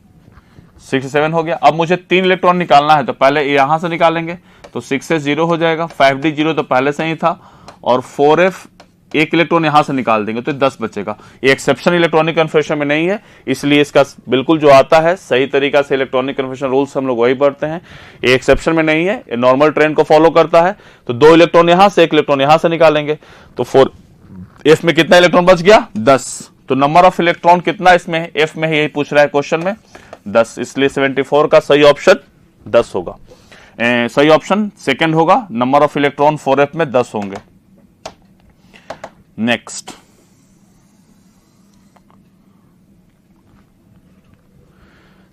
67 हो गया। अब मुझे 3 इलेक्ट्रॉन निकालना है, तो पहले यहां से निकालेंगे, तो 6 से 0 हो जाएगा, 5d 0 तो पहले से ही था, और 4f एक इलेक्ट्रॉन यहां से निकाल देंगे तो 10 बचेगा। ये एक्सेप्शन इलेक्ट्रॉनिक कन्फर्मेशन में नहीं है, इसलिए इसका बिल्कुल जो आता है सही तरीका से इलेक्ट्रॉनिक कन्फर्मेशन रूल्स हम लोग वही पढ़ते हैं। ये एक्सेप्शन में नहीं है, ये नॉर्मल ट्रेंड को फॉलो करता है। तो 2 इलेक्ट्रॉन यहां से, 1 इलेक्ट्रॉन यहां से निकालेंगे, तो 4f में कितना इलेक्ट्रॉन बच गया? 10। तो नंबर ऑफ इलेक्ट्रॉन कितना इसमें है? f में है, यही पूछ रहा है क्वेश्चन में, 10। इसलिए 74 का सही ऑप्शन 10 होगा। सही ऑप्शन सेकंड होगा, नंबर ऑफ इलेक्ट्रॉन 4f में 10 होंगे। Next,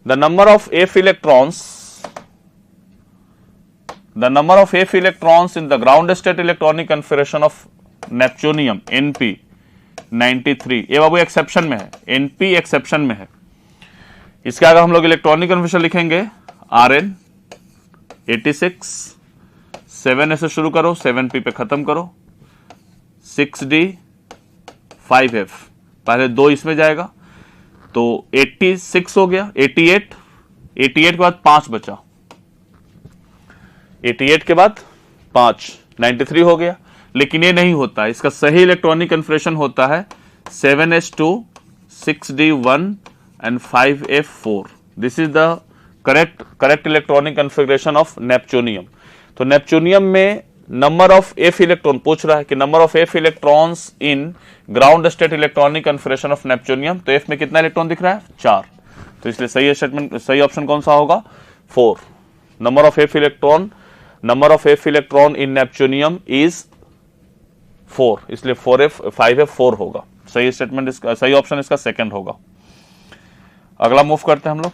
the number of f electrons in the ground state electronic configuration of neptunium Np 93। ये बाबू एक्सेप्शन में है, Np एक्सेप्शन में है। इसके आगे हम लोग इलेक्ट्रॉनिक कन्फर्मेशन लिखेंगे, Rn 86, 7 से शुरू करो, 7p पे खत्म करो, 6d 5f, पहले 2 इसमें जाएगा, तो 86 हो गया, 88 के बाद 5 बचा, 88 के बाद 5, 93 हो गया। लेकिन ये नहीं होता, इसका सही इलेक्ट्रॉनिक कन्फर्मेशन होता है 7s2, 6d1 and 5f4। This is the correct electronic configuration of neptunium. तो नेपच्यूनियम में नंबर ऑफ f इलेक्ट्रॉन पूछ रहा है कि number of f electrons in ground state electronic configuration of neptunium. तो f में कितना इलेक्ट्रॉन दिख रहा है? 4। तो इसलिए सही स्टेटमेंट, सही ऑप्शन कौन सा होगा? 4। Number of f electron in neptunium is 4, इसलिए 5f4 होगा। सही स्टेटमेंट इसका, सही ऑप्शन इसका सेकंड होगा। अगला मूव करते हैं हम लोग,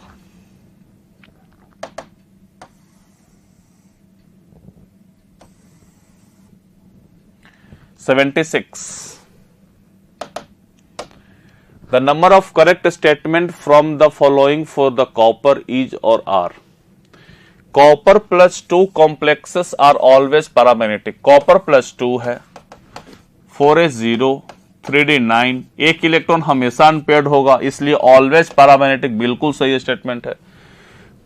The number of correct statement from the following for the copper is or are. Copper plus 2 complexes are always paramagnetic. Copper plus 2 है, 4s0, 3d9, एक इलेक्ट्रॉन हमेशा अनपेयर्ड होगा, इसलिए ऑलवेज पैरामैग्नेटिक, बिल्कुल सही स्टेटमेंट है।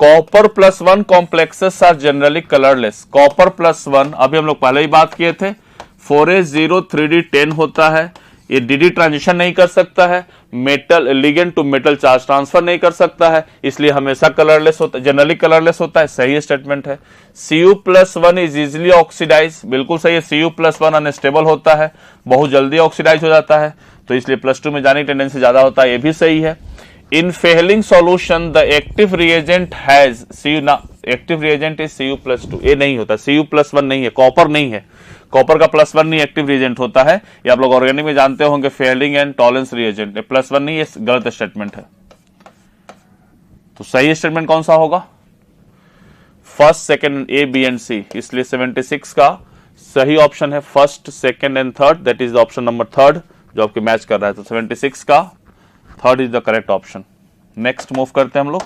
Copper plus 1 complexes are generally colourless. Copper plus 1 अभी हम लोग पहले ही बात किए थे, 4s0, 3d10 होता है, ये dd ट्रांजिशन नहीं कर सकता है, metal ligand to metal charge transfer नहीं कर सकता है, इसलिए हमेशा कलरलेस होता है, जनरली कलरलेस होता है। सही स्टेटमेंट है। Cu+1 इज इजिली ऑक्सीडाइज, बिल्कुल सही है। Cu+1 अनस्टेबल होता है, बहुत जल्दी ऑक्सीडाइज हो जाता है, तो इसलिए +2 में जाने की टेंडेंसी ज्यादा होता है, ये भी सही है। इन Fehling solution the active reagent has active reagent is Cu+2, ये नहीं होता, Cu+1 नहीं है, कॉपर नहीं है, कॉपर का +1 नहीं एक्टिव रिएजेंट होता है, ये आप लोग ऑर्गेनिक में जानते होंगे, फेलिंग एंड टॉलेंस रिएजेंट। +1 नहीं, ये गलत स्टेटमेंट है। तो सही स्टेटमेंट कौन सा होगा? First, second, A, B and C. इसलिए 76 का सही ऑप्शन है first, second and third, that is option number 3 जो आपके मैच कर रहा है। तो 76 का 3rd is the correct option. Next move करते हैं हम लोग,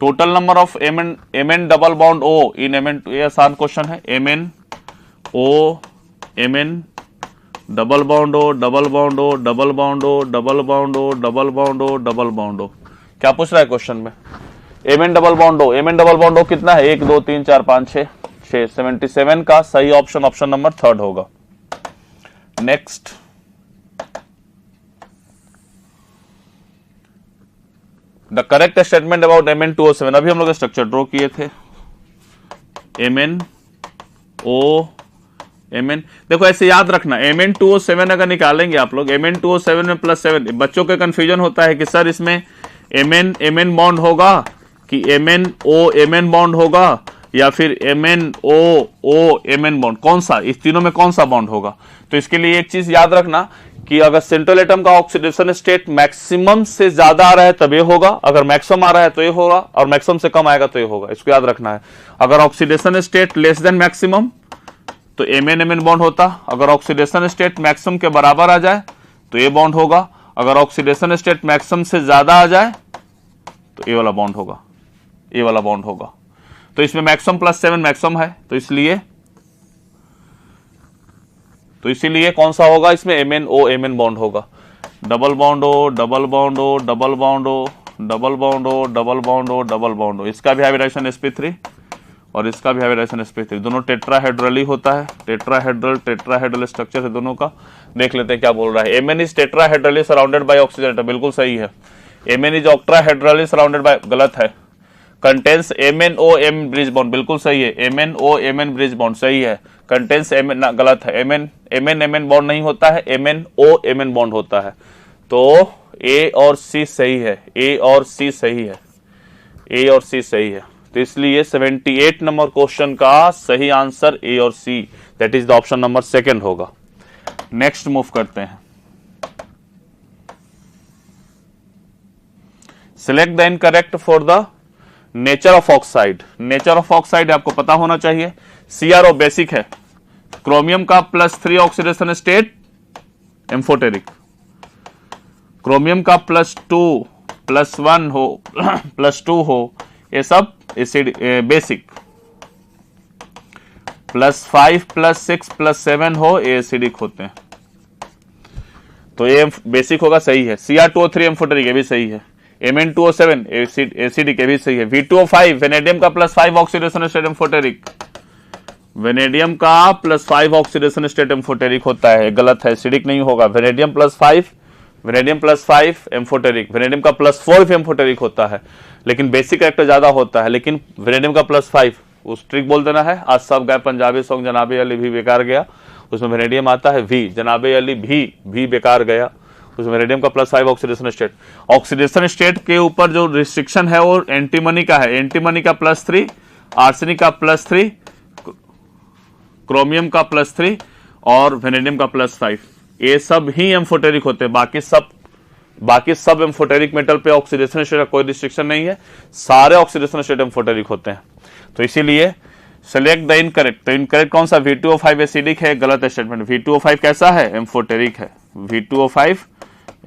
total number of Mn double bond O in Mn, ये आसान क्वेश्चन है। MnO, Mn double bond O, double bond O, double bond O, double bond O, double bond O, double bond O। क्या पूछ रहा है क्वेश्चन में? Mn double bond O, Mn double bond O कितना है? 1 2 3 4 5 6 6। 77 का सही ऑप्शन ऑप्शन नंबर 3rd होगा। Next, the correct statement about Mn2O7। अभी हम लोग स्ट्रक्चर ड्रॉ किए थे, MnO, देखो ऐसे याद रखना, Mn2O7 अगर निकालेंगे आप लोग, Mn2O7 में +7, बच्चों का कंफ्यूजन होता है कि सर इसमें Mn बॉन्ड होगा कि MnO Mn बॉन्ड होगा या फिर MnO बॉन्ड, कौन सा, इस तीनों में कौन सा बॉन्ड होगा? तो इसके लिए एक चीज याद रखना कि अगर सेंट्रल एटम का ऑक्सीडेशन स्टेट मैक्सिमम से ज्यादा आ रहा है तब ये होगा, अगर मैक्सिमम आ रहा है तो ये होगा, और मैक्सिमम से कम आएगा तो ये होगा। इसको याद रखना है। अगर oxidation state less than maximum तो Mn बॉन्ड होता, अगर ऑक्सीडेशन स्टेट मैक्सिमम के बराबर आ जाए तो ये बॉन्ड होगा, अगर ऑक्सीडेशन स्टेट मैक्सिमम से ज्यादा आ जाए तो ये वाला बॉन्ड होगा, ये वाला बॉन्ड होगा। तो इसमें मैक्सिमम +7 मैक्सिमम है, तो इसीलिए कौन सा होगा? इसमें MnO बॉन्ड होगा। डबल बॉन्ड हो, डबल बॉन्ड हो, डबल बॉन्ड हो, डबल बॉन्ड हो, डबल बॉन्ड हो, डबल बॉन्ड हो, इसका भी हाइब्रिडाइजेशन sp3 और इसका भी हाइब्रिडाइजेशन sp3, दोनों टेट्राहेड्रली होता है। टेट्राहेड्रल स्ट्रक्चर है दोनों का। देख लेते हैं क्या बोल रहा है। Mn is tetrahedrally surrounded by oxygen, बिल्कुल सही है। Mn इज ऑक्ट्राहेड्रली सराउंडेड बाय, गलत है। कंटेंस MnO ब्रिज बॉन्ड, बिल्कुल सही है। MnO ब्रिज बॉन्ड सही है। कंटेंस गलत है। Mn बॉन्ड नहीं होता है, MnO बॉन्ड होता है। तो A और C सही है, A और C सही है, A और C सही है। तो इसलिए 78 नंबर क्वेश्चन का सही आंसर A और C, that is the option number 2 होगा। नेक्स्ट मूव करते हैं। Select the incorrect for the nature of oxide. Nature of oxide आपको पता होना चाहिए। CrO बेसिक है। क्रोमियम का +3 ऑक्सीडेशन स्टेट एम्फोटेरिक, क्रोमियम का +2 +1 हो +2 हो, ये सब एसिड बेसिक, +5 +6 +7 हो, ये एसिडिक होते हैं। तो ये बेसिक होगा, सही है। Cr2O3 एम्फोटेरिक, ये भी सही है। Mn2O7 एसिडिक, ये भी सही है। V2O5 वेनेडियम का +5 ऑक्सीडेशन स्टेट एम्फोटेरिक, वेनेडियम का +5 ऑक्सीडेशन स्टेट एम्फोटेरिक होता है, गलत है, एसिडिक नहीं होगा। वेनेडियम +5 एम्फोटेरिक, वेनेडियम का +4 एम्फोटेरिक होता है, लेकिन बेसिक कैरेक्टर ज्यादा होता है। लेकिन वेनेडियम का +5 उस ट्रिक बोल देना है। आज सब गए पंजाबी सॉन्ग, जनाबे अली भी बेकार गया, उसमें वेनेडियम आता है V, जनाबे अली भी बेकार गया, उसमें वेनेडियम का +5 ऑक्सीडेशन स्टेट। ऑक्सीडेशन स्टेट के ऊपर जो रिस्ट्रिक्शन है वो एंटीमनी का है। एंटीमनी का +3, आर्सेनिक का +3, क्रोमियम का +3 और वेनेडियम का +5, ये सब ही एम्फोटेरिक होते हैं। बाकी सब एम्फोटेरिक मेटल पे ऑक्सीडेशन स्टेट का कोई रिस्ट्रिक्शन नहीं है, सारे ऑक्सीडेशन स्टेट एम्फोटेरिक होते हैं। तो इसीलिए सेलेक्ट द इनकरेक्ट। तो इनकरेक्ट कौन सा? V2O5 एसिडिक है, गलत स्टेटमेंट। V2O5 कैसा है? एम्फोटेरिक है। V2O5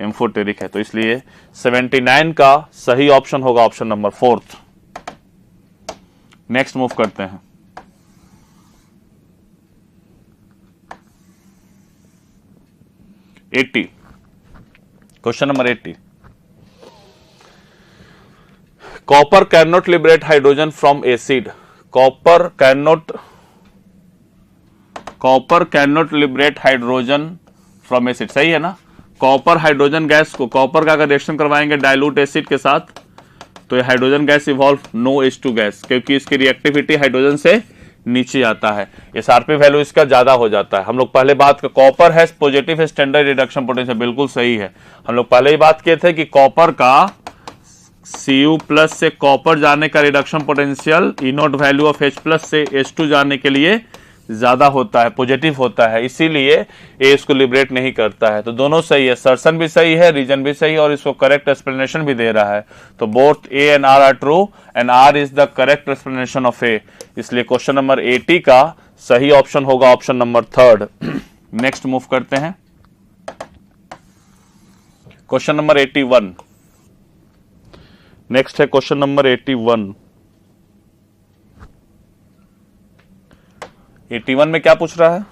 एम्फोटेरिक है। तो इसलिए 79 का सही ऑप्शन होगा ऑप्शन नंबर 4। नेक्स्ट मूव करते हैं। Question number 80। Copper can not liberate hydrogen from acid. Copper can not liberate hydrogen from acid, सही है ना। कॉपर हाइड्रोजन गैस को, कॉपर का अगर रिएक्शन करवाएंगे डाइल्यूट एसिड के साथ तो ये hydrogen gas evolve NO gas, क्योंकि इसकी रिएक्टिविटी हाइड्रोजन से नीचे आता है। SRP वैल्यू इसका ज्यादा हो जाता है। हम लोग पहले बात कर, कॉपर है पॉजिटिव स्टैंडर्ड रिडक्शन पोटेंशियल, बिल्कुल सही है। हम लोग पहले ही बात किए थे कि कॉपर का Cu+ से कॉपर जाने का reduction potential E0 value of H+ से H2 जाने के लिए ज्यादा होता है, पॉजिटिव होता है, इसीलिए ये इसको लिबरेट नहीं करता है। तो दोनों सही है, सर्सन भी सही है, रीजन भी सही है, और इसको करेक्ट एक्सप्लेनेशन भी दे रहा है। तो both A and R are true and R is the correct explanation of A। इसलिए क्वेश्चन नंबर 80 का सही ऑप्शन होगा ऑप्शन नंबर 3। नेक्स्ट मूव करते हैं। Question number 81। नेक्स्ट है क्वेश्चन नंबर 81। 81 में क्या पूछ रहा है?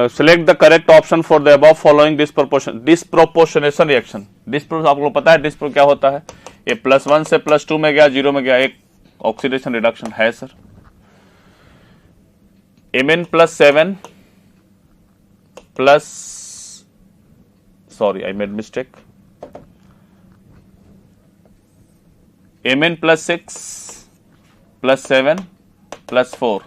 Select the correct option for the above following disproportionation reaction. आप लोग पता है डिस्प्रो क्या होता है? ये +1 से +2 में गया, 0 में गया, एक ऑक्सीडेशन रिडक्शन है sir. Mn+7 plus, sorry I made mistake, Mn+6 +7 +4,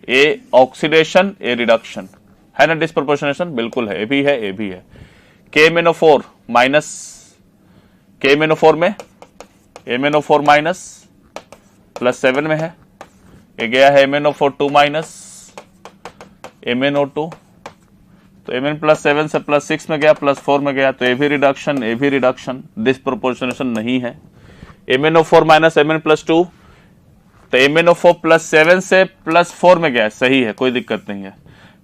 A oxidation A reduction है ना, डिस्प्रोपोर्शनेशन बिल्कुल है, ए भी है, ए भी है। KMnO4 माइनस, KMnO4 में MnO4 माइनस +7 में है, ये गया है MnO4 2 माइनस MnO2, तो Mn प्लस 7 से प्लस 6 में गया, प्लस 4 में गया, तो ये भी रिडक्शन, डिस्प्रोपोर्शनेशन नहीं है। MnO4 माइनस Mn प्लस 2, तो MnO4 प्लस 7 से प्लस 4 में गया है, सही है, कोई दिक्कत नहीं है।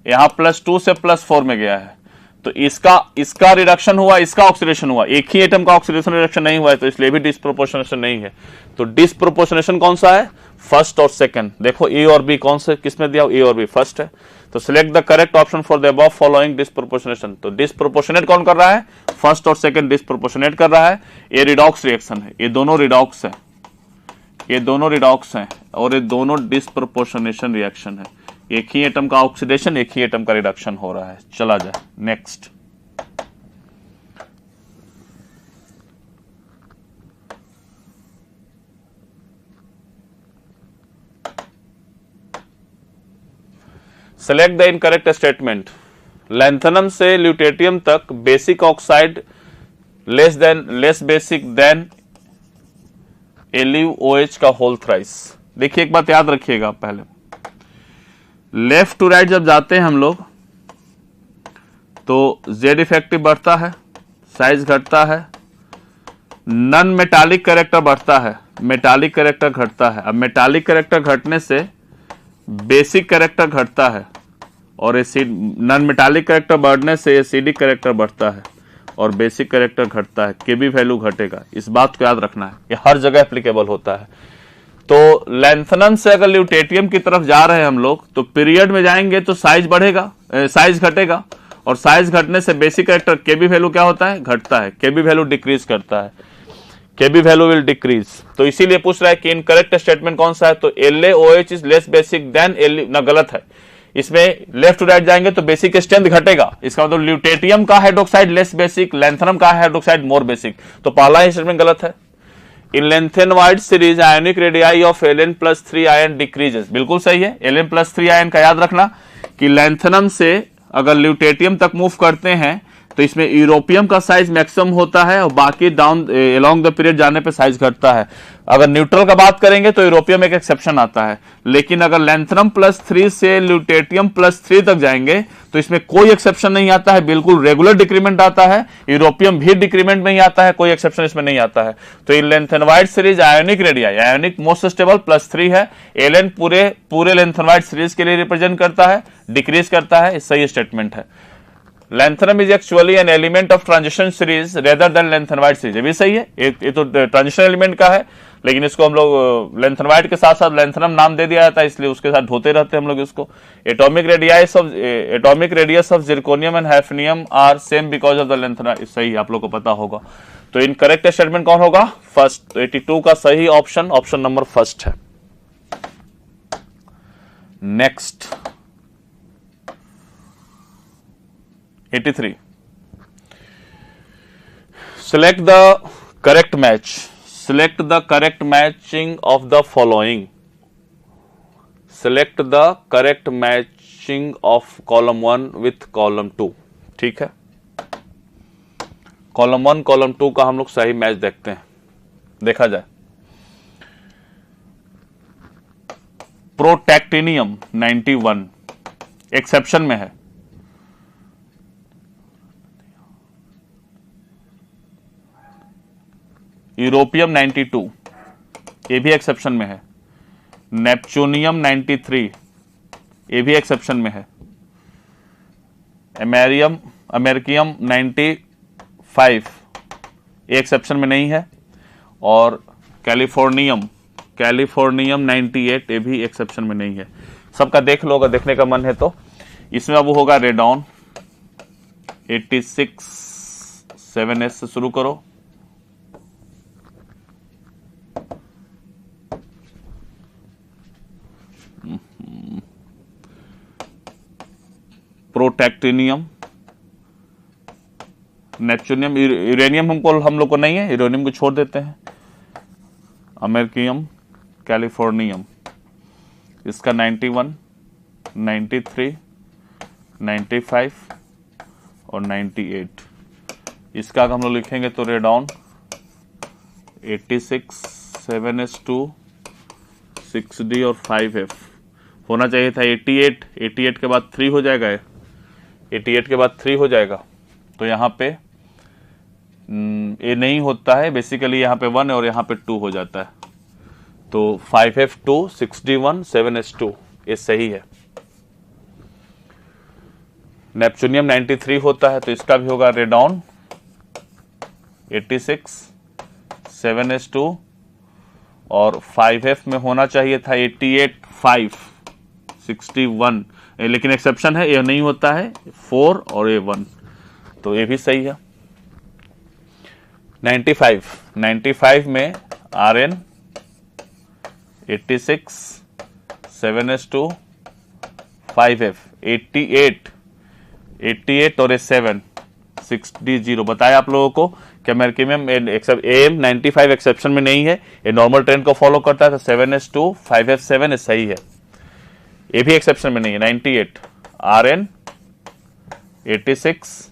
यहाँ प्लस 2 से प्लस 4 में गया है, तो इसका रिडक्शन हुआ, इसका ऑक्सीडेशन हुआ, एक ही एटम का ऑक्सीडेशन रिडक्शन नहीं हुआ है, तो इसलिए भी डिस्प्रोपोर्शनेशन नहीं है। तो डिस्प्रोपोर्शनेशन कौन सा है? फर्स्ट और सेकंड। देखो ए और बी कौन से किसमें दिया? ए और बी फर्स्ट है, तो select the correct option for the above following disproportionation. तो डिस्प्रोपोर्शनेट कौन कर रहा है? फर्स्ट और सेकंड डिस्प्रोपोर्शनेट कर रहा है। ये रिडॉक्स रिएक्शन है, ये दोनों रिडॉक्स है, ये दोनों रिडॉक्स हैं और ये दोनों डिस्प्रोपोर्शनेशन रिएक्शन है। एक ही एटम का ऑक्सीडेशन, एक ही एटम का रिडक्शन हो रहा है। चला जाए next. Select the incorrect statement. Lanthanum से ल्यूटेटियम तक basic oxide less basic than LuOH का होल थ्राइस। देखिए एक बात याद रखिएगा, पहले लेफ्ट टू राइट जब जाते हैं हम लोग तो Z इफेक्टिव बढ़ता है, साइज घटता है, नन मेटालिक कैरेक्टर बढ़ता है, मेटालिक कैरेक्टर घटता है। अब मेटालिक कैरेक्टर घटने से बेसिक कैरेक्टर घटता है और एसिड, नन मेटालिक कैरेक्टर बढ़ने से एसिडिक कैरेक्टर बढ़ता है और बेसिक कैरेक्टर घटता है, Kb वैल्यू घटेगा। इस बात को याद रखना है, ये हर जगह एप्लीकेबल होता है। तो लैंथनम से अगर ल्यूटेटियम की तरफ जा रहे हैं हम लोग, तो पीरियड में जाएंगे तो साइज बढ़ेगा, साइज घटेगा, और साइज घटने से बेसिक कैरेक्टर Kb वैल्यू क्या होता है? घटता है, Kb वैल्यू डिक्रीज करता है, Kb वैल्यू विल डिक्रीज। तो इसीलिए पूछ रहा है कि इनकरेक्ट स्टेटमेंट कौन सा है? तो LaOH is less basic than Lu, ना गलत है। इसमें लेफ्ट टू राइट जाएंगे तो बेसिक स्ट्रेंथ घटेगा, इसका मतलब ल्यूटेटियम का हाइड्रोक्साइड लेस बेसिक, लैंथनम का हाइड्रोक्साइड मोर बेसिक, तो पहला ही स्टेटमेंट गलत है। In lanthanide series ionic radii of Ln+3 ion decreases, बिल्कुल सही है। Ln+3 आयन का याद रखना कि लैंथनम से अगर ल्यूटेटियम तक मूव करते हैं तो इसमें यूरोपियम का साइज मैक्सिमम होता है और बाकी डाउन अलोंग द पीरियड जाने पे साइज घटता है। अगर न्यूट्रल का बात करेंगे तो यूरोपियम एक एक्सेप्शन आता है, लेकिन अगर लैंथनम +3 से ल्यूटेटियम +3 तक जाएंगे तो इसमें कोई एक्सेप्शन नहीं आता है, बिल्कुल रेगुलर डिक्रीमेंट आता है। यूरोपियम भी डिक्रीमेंट में ही आता है, कोई एक्सेप्शन इसमें नहीं आता है। तो in lanthanide series ionic radii, ionic most stable +3 है। Ln पूरे लैंथेनवाइड सीरीज के लिए रिप्रेजेंट करता है, डिक्रीज करता है, सही स्टेटमेंट है। Lanthanum is actually an element of transition series rather than lanthanide series, ये भी सही है। ये तो ट्रांजिशन एलिमेंट का है, लेकिन इसको हम लोग लैंथेनवाइड के साथ साथ लैंथनम नाम दे दिया जाता है, इसलिए उसके साथ ढोते रहते हैं हम लोग इसको। Atomic radius of zirconium and hafnium are same because of the lanthanide, सही आप लोग को पता होगा। तो इन करेक्ट स्टेटमेंट कौन होगा? फर्स्ट। तो 82 का सही ऑप्शन नंबर फर्स्ट है। Next 83. Select the correct match. Select the correct matching of the following. Select the correct matching of column 1 with column 2. ठीक है, कॉलम 1 कॉलम 2 का हम लोग सही मैच देखते हैं। देखा जाए, प्रोटैक्टिनियम 91 एक्सेप्शन में है, यूरोपियम 92 ये भी एक्सेप्शन में है, नेपच्यूनियम 93 ये भी एक्सेप्शन में है, अमेरिकियम 95 ये एक्सेप्शन में नहीं है, और कैलिफोर्नियम 98 ये भी एक्सेप्शन में नहीं है। सबका देख लो, अगर देखने का मन है तो। इसमें अब होगा रेडॉन 86 7s से शुरू करो, प्रोटैक्टिनियम, नेपच्यूनियम, यूरेनियम हम लोग को नहीं है, यूरेनियम को छोड़ देते हैं, अमेरिकियम, कैलिफोर्नियम, इसका 91, 93, 95 और 98। इसका अगर हम लोग लिखेंगे तो रेडॉन 86 7s2 6D और 5F होना चाहिए था 88, 88 के बाद 3 हो जाएगा, 88 के बाद 3 हो जाएगा, तो यहाँ पे ये नहीं होता है, बेसिकली यहाँ पे 1 है और यहाँ पे 2 हो जाता है, तो 5F2 6D1 7S2 ये सही है। नेपच्यूनियम 93 होता है तो इसका भी होगा रेडॉन 86 7S2 और 5F में होना चाहिए था 88 5 61, लेकिन एक्सेप्शन है, ये नहीं होता है 4 और ये 1, तो ये भी सही है। 95 में Rn 86 7S2 5F 88 और 7 6D0 बताया आप लोगों को कि मेरक्यूरियम एम 95 एक्सेप्शन में नहीं है, ये नॉर्मल ट्रेंड को फॉलो करता है, तो 7S2 5F7 सही है, ये भी एक्सेप्शन में नहीं है। 98 Rn 86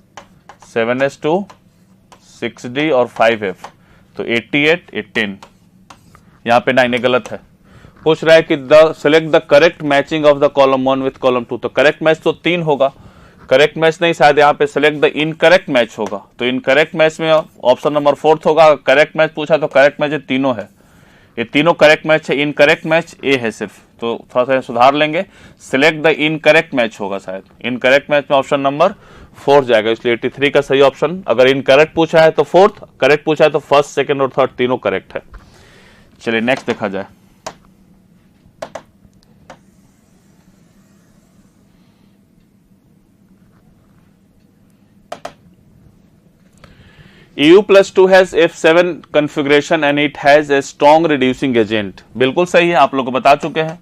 7S2 6D और 5F, तो 88 18, यहाँ पे 9 गलत है। पूछ रहा है कि select the correct matching of the column 1 with column 2, तो करेक्ट मैच तो 3 होगा, करेक्ट मैच नहीं, शायद यहाँ पे सेलेक्ट द इनकरेक्ट मैच होगा, तो इनकरेक्ट मैच में ऑप्शन नंबर 4 होगा। करेक्ट मैच पूछा तो करेक्ट मैच ये तीनों है, ये तीनों करेक्ट मैच है, इनकरेक्ट मैच ए है सिर्फ, तो थोड़ा सा सुधार लेंगे, सिलेक्ट द इनकरेक्ट मैच होगा, शायद इनकरेक्ट मैच में ऑप्शन नंबर 4 जाएगा, इसलिए 83 का सही ऑप्शन। अगर इनकरेक्ट पूछा है तो 4th, करेक्ट पूछा है तो 1st 2nd और 3rd तीनों करेक्ट है। चलिए नेक्स्ट देखा जाए। EU+2 has F7 configuration and it has a strong reducing agent, बिल्कुल सही है, आप लोग को बता चुके हैं।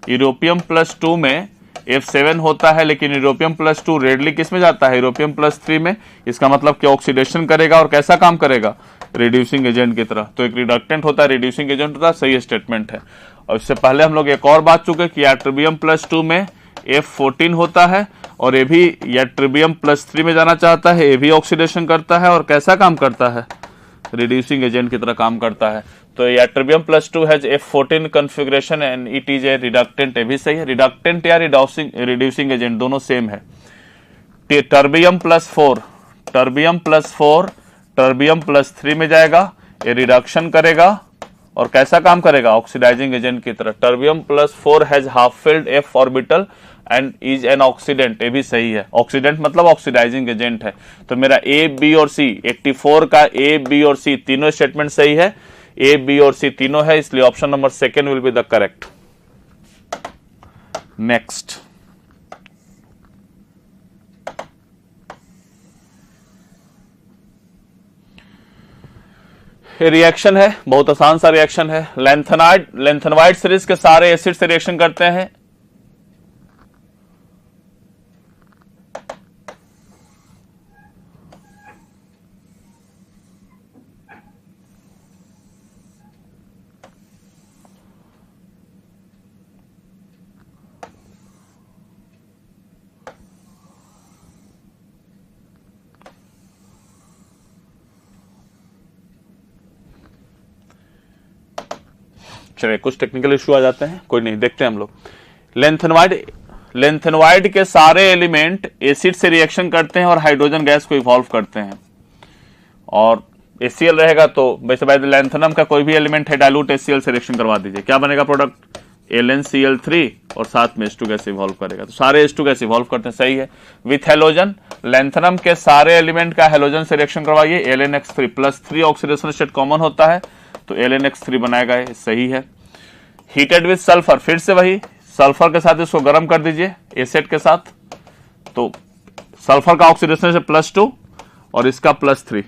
यूरोपियम+2 में F7 होता है, लेकिन यूरोपियम+2 रेडली किस में जाता है, यूरोपियम+3 में, इसका मतलब कि ऑक्सीडेशन करेगा और कैसा काम करेगा, रिड्यूसिंग एजेंट की तरह, तो एक रिडक्टेंट होता है, रिड्यूसिंग एजेंट होता है, सही स्टेटमेंट है। और इससे पहले हम लोग एक और बात चुके कि याट्रिबियम+2 में F14 होता है और ये भी याट्रिबियम+3 में जाना चाहता है, ये भी ऑक्सीडेशन करता है और कैसा काम करता है, रिड्यूसिंग एजेंट की तरह काम करता है। तो ytterbium has F14 configuration and it is a reductant, ये भी सही है, रिडक्टेंट या रिड्यूसिंग एजेंट दोनों सेम है। टर्बियम+4 टर्बियम+3 में जाएगा, ये रिडक्शन करेगा और कैसा काम करेगा, ऑक्सीडाइजिंग एजेंट की तरह। Terbium has half filled f orbital and is an oxidant, ये भी सही है, ऑक्सीडेंट मतलब ऑक्सीडाइजिंग एजेंट है। तो मेरा ए बी और सी 84 का ए बी और सी तीनों स्टेटमेंट सही है, ए बी और सी तीनों है, इसलिए option number 2 will be the correct. Next reaction है, बहुत आसान सा रिएक्शन है। लेंथेनॉइड सीरीज के सारे एसिड से रिएक्शन करते हैं, चलिए कुछ टेक्निकल इश्यू आ जाते हैं, कोई नहीं, देखते हैं हम लोग। लेंथेनॉइड के सारे एलिमेंट एसिड से रिएक्शन करते हैं और हाइड्रोजन गैस को इवॉल्व करते हैं, और HCl रहेगा तो वैसे बाय लेंथेनम का कोई भी एलिमेंट है डाइल्यूट HCl से रिएक्शन करवा दीजिए, क्या बनेगा प्रोडक्ट, LnCl3 और साथ में H2 गैस इवॉल्व करेगा, तो सारे H2 गैस इवॉल्व करते हैं, सही है। विथ हेलोजन, लेंथेनम के सारे एलिमेंट का हेलोजन से रिएक्शन करवाइए, LnX3 +3 ऑक्सीडेशन स्टेट कॉमन होता है तो LnX3 बनाएगा, ये सही है। हीटेड विथ सल्फर, फिर से वही सल्फर के साथ इसको गर्म कर दीजिए एसिड के साथ, तो सल्फर का ऑक्सीडेशन से +2 और इसका +3,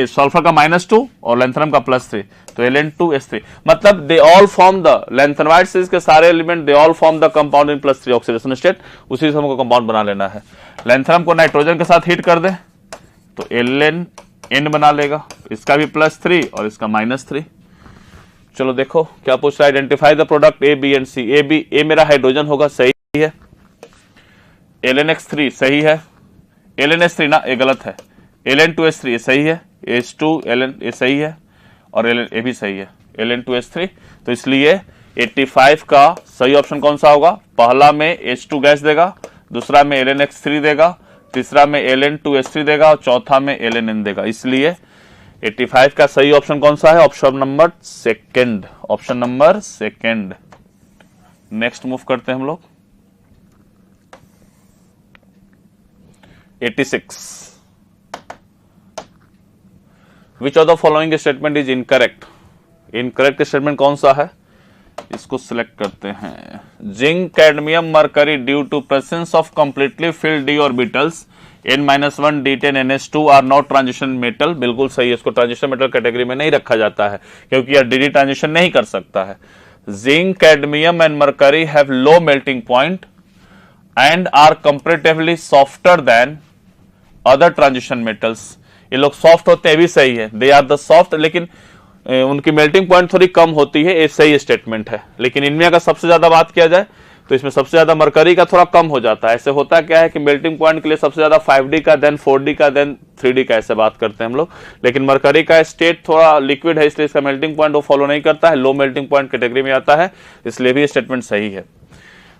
सल्फर का -2 और लेंथेनम का +3, तो Ln2S3, मतलब they all form the lanthanoid series के सारे element they all form the compound in +3 oxidation state, उसी से हमको कंपाउंड बना लेना है। लेंथेनम को नाइट्रोजन के साथ हीट कर दे तो Ln बना लेगा, इसका भी +3 और इसका -3। चलो देखो क्या पूछ रहा है, identify the product A B and C. A मेरा हाइड्रोजन होगा, सही है। LnX3 सही है, LnS3 ना, ये गलत है, Ln2S3 सही है, H2 Ln ये सही है और Ln ये भी सही है, Ln2S3, तो इसलिए 85 का सही ऑप्शन कौन सा होगा? पहला में H2 गैस देगा, दूसरा में LnX3 देगा, तीसरा में Ln2H3 देगा और चौथा में Lnn देगा। इसलिए 85 का सही ऑप्शन कौन सा है? Option number second, option number second. Next move करते हैं हम लोग 86। Which of the following statement is incorrect? Incorrect statement कौन सा है? इसको सिलेक्ट करते हैं। Zinc, cadmium, mercury due to presence of completely filled d orbitals N-1 D10 NH2 are not transition metal. बिल्कुल सही है, इसको ट्रांजिशन मेटल कैटेगरी में नहीं रखा जाता है क्योंकि यह डी ट्रांजिशन नहीं कर सकता है। Zinc, cadmium and mercury have low melting point and are comparatively softer than other transition metals. ये लोग सॉफ्ट होते हैं, भी सही है, दे आर द सॉफ्ट, लेकिन उनकी मेल्टिंग पॉइंट थोड़ी कम होती है, ये सही स्टेटमेंट है। लेकिन इनमें अगर सबसे ज्यादा बात किया जाए तो इसमें सबसे ज्यादा मरकरी का थोड़ा कम हो जाता है। ऐसे होता क्या है कि मेल्टिंग पॉइंट के लिए सबसे ज्यादा 5D का, देन 4D का, देन 3D का, ऐसे बात करते हैं हम लोग। लेकिन मरकरी का स्टेट थोड़ा लिक्विड है, इसलिए इसका मेल्टिंग पॉइंट वो फॉलो नहीं करता है, लो मेल्टिंग पॉइंट कैटेगरी में आता है, इसलिए भी स्टेटमेंट सही है।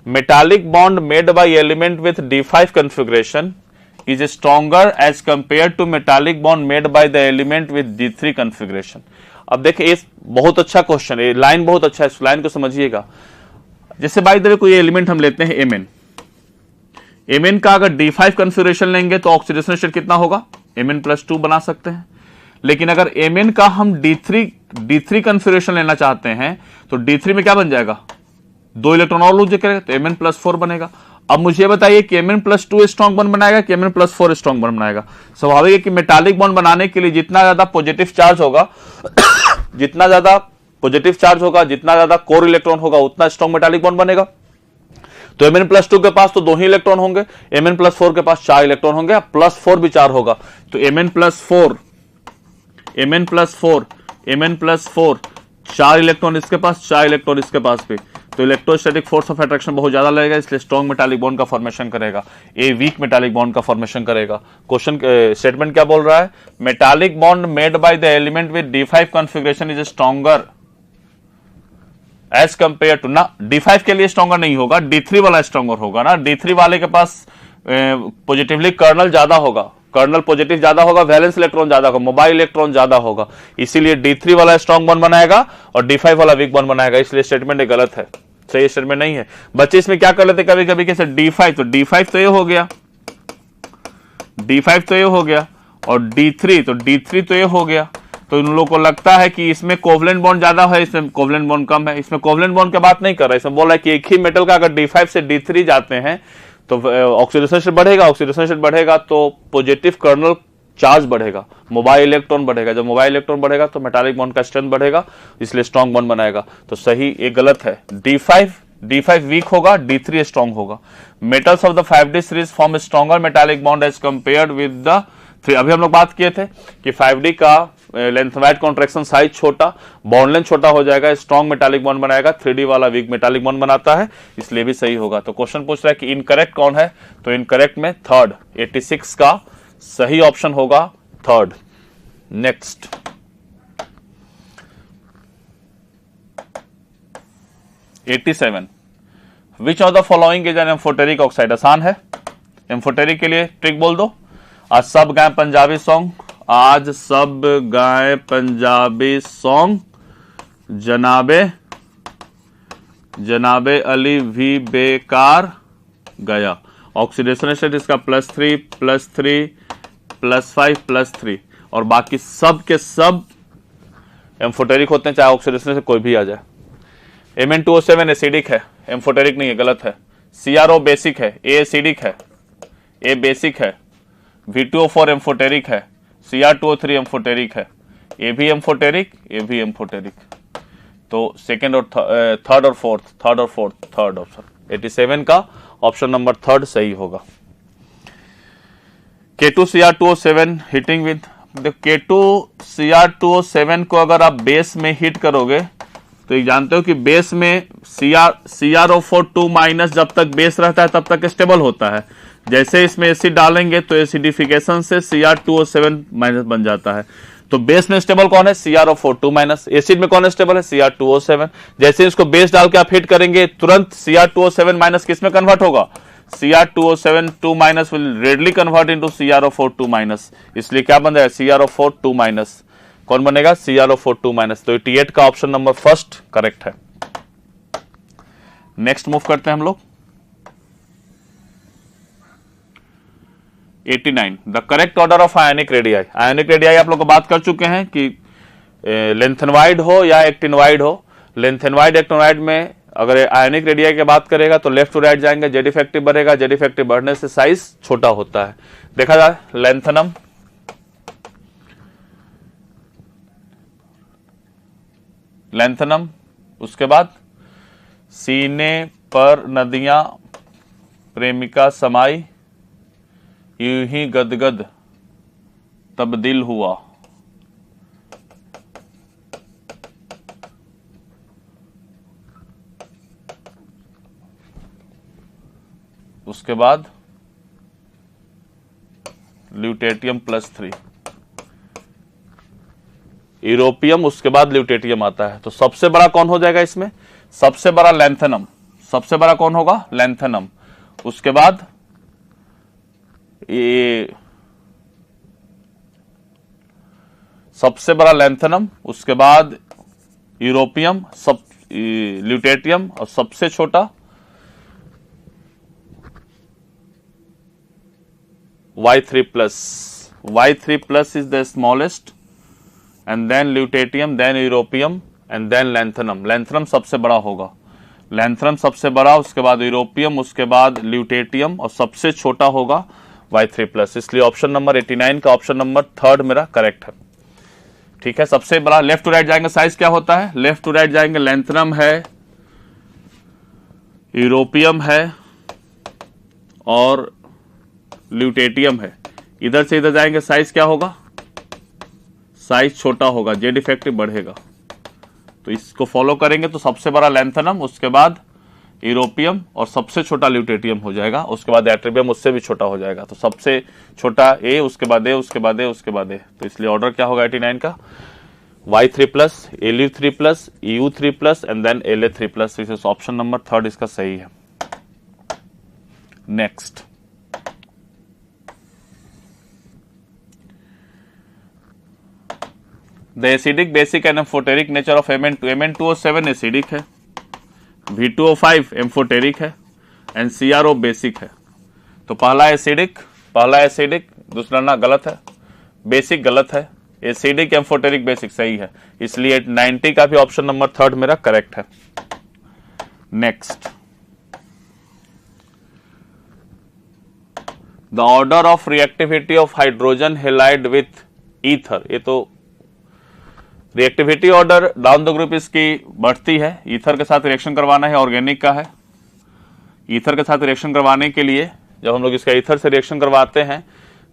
Metallic bond made bye element with D5 configuration is stronger as compared to metallic bond made by the element with D3 configuration। अब देखिए, ये बहुत अच्छा क्वेश्चन है, लाइन बहुत अच्छा है, इस लाइन को समझिएगा। जैसे बाय द वे कोई एलिमेंट हम लेते हैं Mn का अगर D5 कॉन्फ़िगरेशन लेंगे तो ऑक्सीडेशन स्टेट कितना होगा? Mn+2 बना सकते हैं। लेकिन अगर Mn का हम D3 कॉन्फ़िगरेशन लेना चाहते हैं तो D3 में क्या बन जाएगा? 2 इलेक्ट्रॉन और लूज करेगा तो Mn+4 बनेगा। अब मुझे बताइए कि Mn+2 स्ट्रॉन्ग बॉन्ड बनाएगा कि Mn+4 स्ट्रॉन्ग बॉन्ड बनाएगा? स्वाभाविक है कि मेटालिक बॉन्ड बनाने के लिए जितना ज्यादा पॉजिटिव चार्ज होगा जितना ज्यादा पॉजिटिव चार्ज होगा, जितना ज्यादा कोर इलेक्ट्रॉन होगा, उतना स्ट्रॉन्ग मेटालिक बॉन्ड बनेगा। तो Mn+2 के पास तो 2 ही इलेक्ट्रॉन होंगे, Mn+4 के पास 4 इलेक्ट्रॉन होंगे, +4 भी 4 होगा। तो Mn+4 4 इलेक्ट्रॉन इसके पास, 4 इलेक्ट्रॉन इसके पास भी, तो इलेक्ट्रोस्टैटिक फोर्स ऑफ अट्रैक्शन बहुत ज्यादा लगेगा, इसलिए स्ट्रॉन्ग मेटालिक बॉन्ड का फॉर्मेशन करेगा, ए वीक मेटालिक बॉन्ड का फॉर्मेशन करेगा। क्वेश्चन स्टेटमेंट क्या बोल रहा है? Metallic bond made by the element with D5 configuration is stronger as compare to, ना D5 के लिए स्ट्रॉन्गर नहीं होगा, D3 वाला स्ट्रॉन्गर होगा ना। D3 वाले के पास पॉजिटिवली कर्नल ज्यादा होगा, कर्नल पॉजिटिव ज्यादा होगा, वैलेंस इलेक्ट्रॉन ज्यादा होगा, मोबाइल इलेक्ट्रॉन ज्यादा होगा, इसीलिए D3 वाला स्ट्रॉन्ग बॉन्ड बनाएगा और D5 वाला वीक बॉन्ड बनाएगा, इसलिए स्टेटमेंट गलत है, सही स्टेटमेंट नहीं है। बच्चे इसमें क्या कर लेते कभी कभी, कैसे D5, तो D5 तो ये हो गया, D5 तो ये हो गया, और D3 तो ये हो गया। तो इन लोगों को लगता है कि इसमें कोवलेंट बॉन्ड ज्यादा है, इसमें कोवलेंट बॉन्ड कम है। इसमें कोवलेंट बॉन्ड की बात नहीं कर रहा है, इसमें बोल रहा है कि एक ही मेटल का अगर D5 से D3 जाते हैं तो ऑक्सीडेशन स्टेट बढ़ेगा, ऑक्सीडेशन स्टेट बढ़ेगा तो पॉजिटिव कर्नल चार्ज बढ़ेगा, मोबाइल इलेक्ट्रॉन बढ़ेगा, जब मोबाइल इलेक्ट्रॉन बढ़ेगा तो मेटालिक बॉन्ड का स्ट्रेंथ बढ़ेगा, इसलिए स्ट्रॉन्ग बॉन्ड बनाएगा। तो सही, ये गलत है। D5 वीक होगा, D3 स्ट्रॉन्ग होगा। Metals of the 5D series form stronger metallic bond as compared with the 3। अभी हम लोग बात किए थे कि 5D का लेंथवाइड कॉन्ट्रैक्शन साइज छोटा, बॉन्ड लेंथ छोटा हो जाएगा, स्ट्रॉन्ग मेटालिक बॉन्ड बनाएगा, 3D वाला वीक मेटालिक बॉन्ड बनाता है, इसलिए भी सही होगा। तो क्वेश्चन पूछ रहा है कि इनकरेक्ट कौन है, तो इनकरेक्ट में थर्ड 86 का सही ऑप्शन होगा third. Next 87, which of the following is an amphoteric oxide? आसान है, एम्फोटेरिक के लिए ट्रिक बोल दो। आज सब गाएं पंजाबी सॉन्ग, आज सब गाएं पंजाबी सॉन्ग, जनाबे अली भी बेकार गया। ऑक्सीडेशन स्टेट इसका +3 +3 +5 +3, और बाकी सब के सब एम्फोटेरिक होते हैं, चाहे ऑक्सीडेशन से कोई भी आ जाए। Mn2O7 एसिडिक है, एम्फोटेरिक नहीं है, गलत है। CrO बेसिक है, A एसिडिक है, A बेसिक है। V2O4 एम्फोटेरिक है, Cr2O3 एम्फोटेरिक है, A भी एम्फोटेरिक, A भी एम्फोटेरिक। तो सेकेंड और थर्ड और फोर्थ, थर्ड ऑप्शन 87 का ऑप्शन नंबर थर्ड सही होगा। K2Cr2O7 हिटिंग विद, K2Cr2O7 को अगर आप बेस में हिट करोगे तो ये जानते हो कि बेस में CrO4 2- जब तक बेस रहता है तब तक स्टेबल होता है। जैसे इसमें एसिड डालेंगे तो एसिडिफिकेशन से Cr2O7- बन जाता है। तो बेस में स्टेबल कौन है? CrO4 2-। एसिड में कौन स्टेबल है? Cr2O7। जैसे इसको बेस डाल के आप हिट करेंगे तुरंत Cr2O7- किस में कन्वर्ट होगा? Cr2O7 2- will readily convert into CrO4 2-। इसलिए क्या बन जाएगा? CrO4 2-। कौन बनेगा? CrO4 2-। तो 88 का ऑप्शन नंबर फर्स्ट करेक्ट है। नेक्स्ट मूव करते हैं हम लोग 89 the correct order of ionic radii. Ionic radii आप लोग को बात कर चुके हैं कि लेंथेनवाइड हो या एक्टिनवाइड हो। लेंथेनवाइड एक्टिनवाइड में अगर आयोनिक रेडियाई की बात करेगा तो लेफ्ट टू राइट जाएंगे, जेड इफेक्टिव बढ़ेगा, जेड इफेक्टिव बढ़ने से साइज छोटा होता है। देखा जाए लेंथनम, लेंथनम, उसके बाद सीने पर नदियां प्रेमिका समाई, यूं ही गदगद तब्दील हुआ। उसके बाद ल्यूटेटियम +3, यूरोपियम, उसके बाद ल्यूटेटियम आता है। तो सबसे बड़ा कौन हो जाएगा इसमें? सबसे बड़ा लेंथनम। सबसे बड़ा कौन होगा? लेंथनम। उसके बाद ये सबसे बड़ा लेंथनम, उसके बाद यूरोपियम, सब ल्यूटेटियम, और सबसे छोटा Y3+। Y3+ is the smallest, and then lutetium, then europium, and then lanthanum. Lanthanum सबसे बड़ा होगा, लेंथनम सबसे बड़ा, उसके बाद यूरोपियम, उसके बाद ल्यूटेटियम, और सबसे छोटा होगा Y3+। इसलिए ऑप्शन नंबर 89 का ऑप्शन नंबर थर्ड मेरा करेक्ट है। ठीक है, सबसे बड़ा लेफ्ट टू राइट जाएंगे, साइज क्या होता है? लेफ्ट टू राइट जाएंगे, लेंथनम है, यूरोपियम है और ल्यूटेटियम है। इधर से इधर जाएंगे, साइज क्या होगा? साइज छोटा होगा, जेड इफेक्टिव बढ़ेगा। तो इसको फॉलो करेंगे तो सबसे बड़ा लेंथनम, उसके बाद यूरोपियम, और सबसे छोटा ल्यूटेटियम हो जाएगा। उसके बाद एट्रिबियम उससे भी छोटा हो जाएगा। तो सबसे छोटा ए, उसके बाद ए, उसके बाद ए, उसके बाद ए। तो इसलिए ऑर्डर क्या होगा 89 का? Y3+, Lu3+, Eu3+, and then La3+। इस ऑप्शन नंबर थर्ड इसका सही है। Next the acidic basic and amphoteric nature of Mn2O7 acidic है, V2O5 एम्फोटेरिक है, एंड CrO बेसिक है। तो पहला एसिडिक, दूसरा ना गलत है, बेसिक गलत है, एसिडिक एम्फोटेरिक बेसिक सही है। इसलिए 90 का भी ऑप्शन नंबर थर्ड मेरा करेक्ट है। Next the order of reactivity of hydrogen halide with ether. ये तो reactivity order down the group इसकी बढ़ती है। ईथर के साथ रिएक्शन करवाना है, ऑर्गेनिक का है। ईथर के साथ रिएक्शन करवाने के लिए जब हम लोग इसका ईथर से रिएक्शन करवाते हैं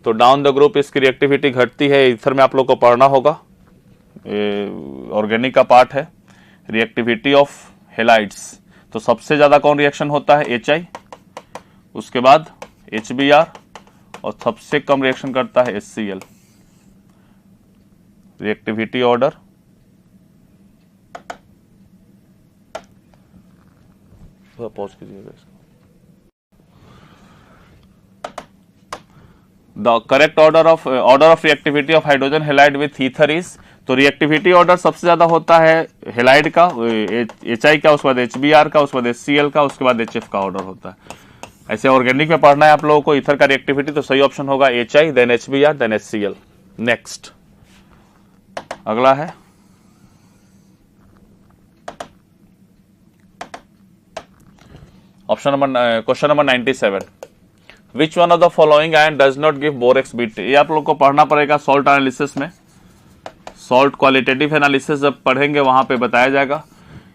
तो डाउन द ग्रुप इसकी रिएक्टिविटी घटती है। ईथर में आप लोग को पढ़ना होगा, ऑर्गेनिक का पार्ट है, रिएक्टिविटी ऑफ हेलाइड्स। तो सबसे ज्यादा कौन रिएक्शन होता है? HI, उसके बाद HBr, और सबसे कम रिएक्शन करता है HCl। रिएक्टिविटी ऑर्डर पॉज कीजिएगा इसको। The correct order of reactivity of hydrogen halide with ether is. तो रिएक्टिविटी ऑर्डर सबसे ज्यादा होता है हेलाइड का, HI का, उसके बाद HBr का, उसके बाद HCl का, उसके बाद HF का ऑर्डर होता है। ऐसे ऑर्गेनिक में पढ़ना है आप लोगों को ईथर का रिएक्टिविटी, तो सही ऑप्शन होगा HI, then HBr, then HCl। Next अगला है option number question number 97। Which one of the following ion does not give borax bead. ये आप लोग को पढ़ना पड़ेगा सॉल्ट एनालिसिस में। सॉल्ट क्वालिटेटिव एनालिसिस जब पढ़ेंगे वहां पे बताया जाएगा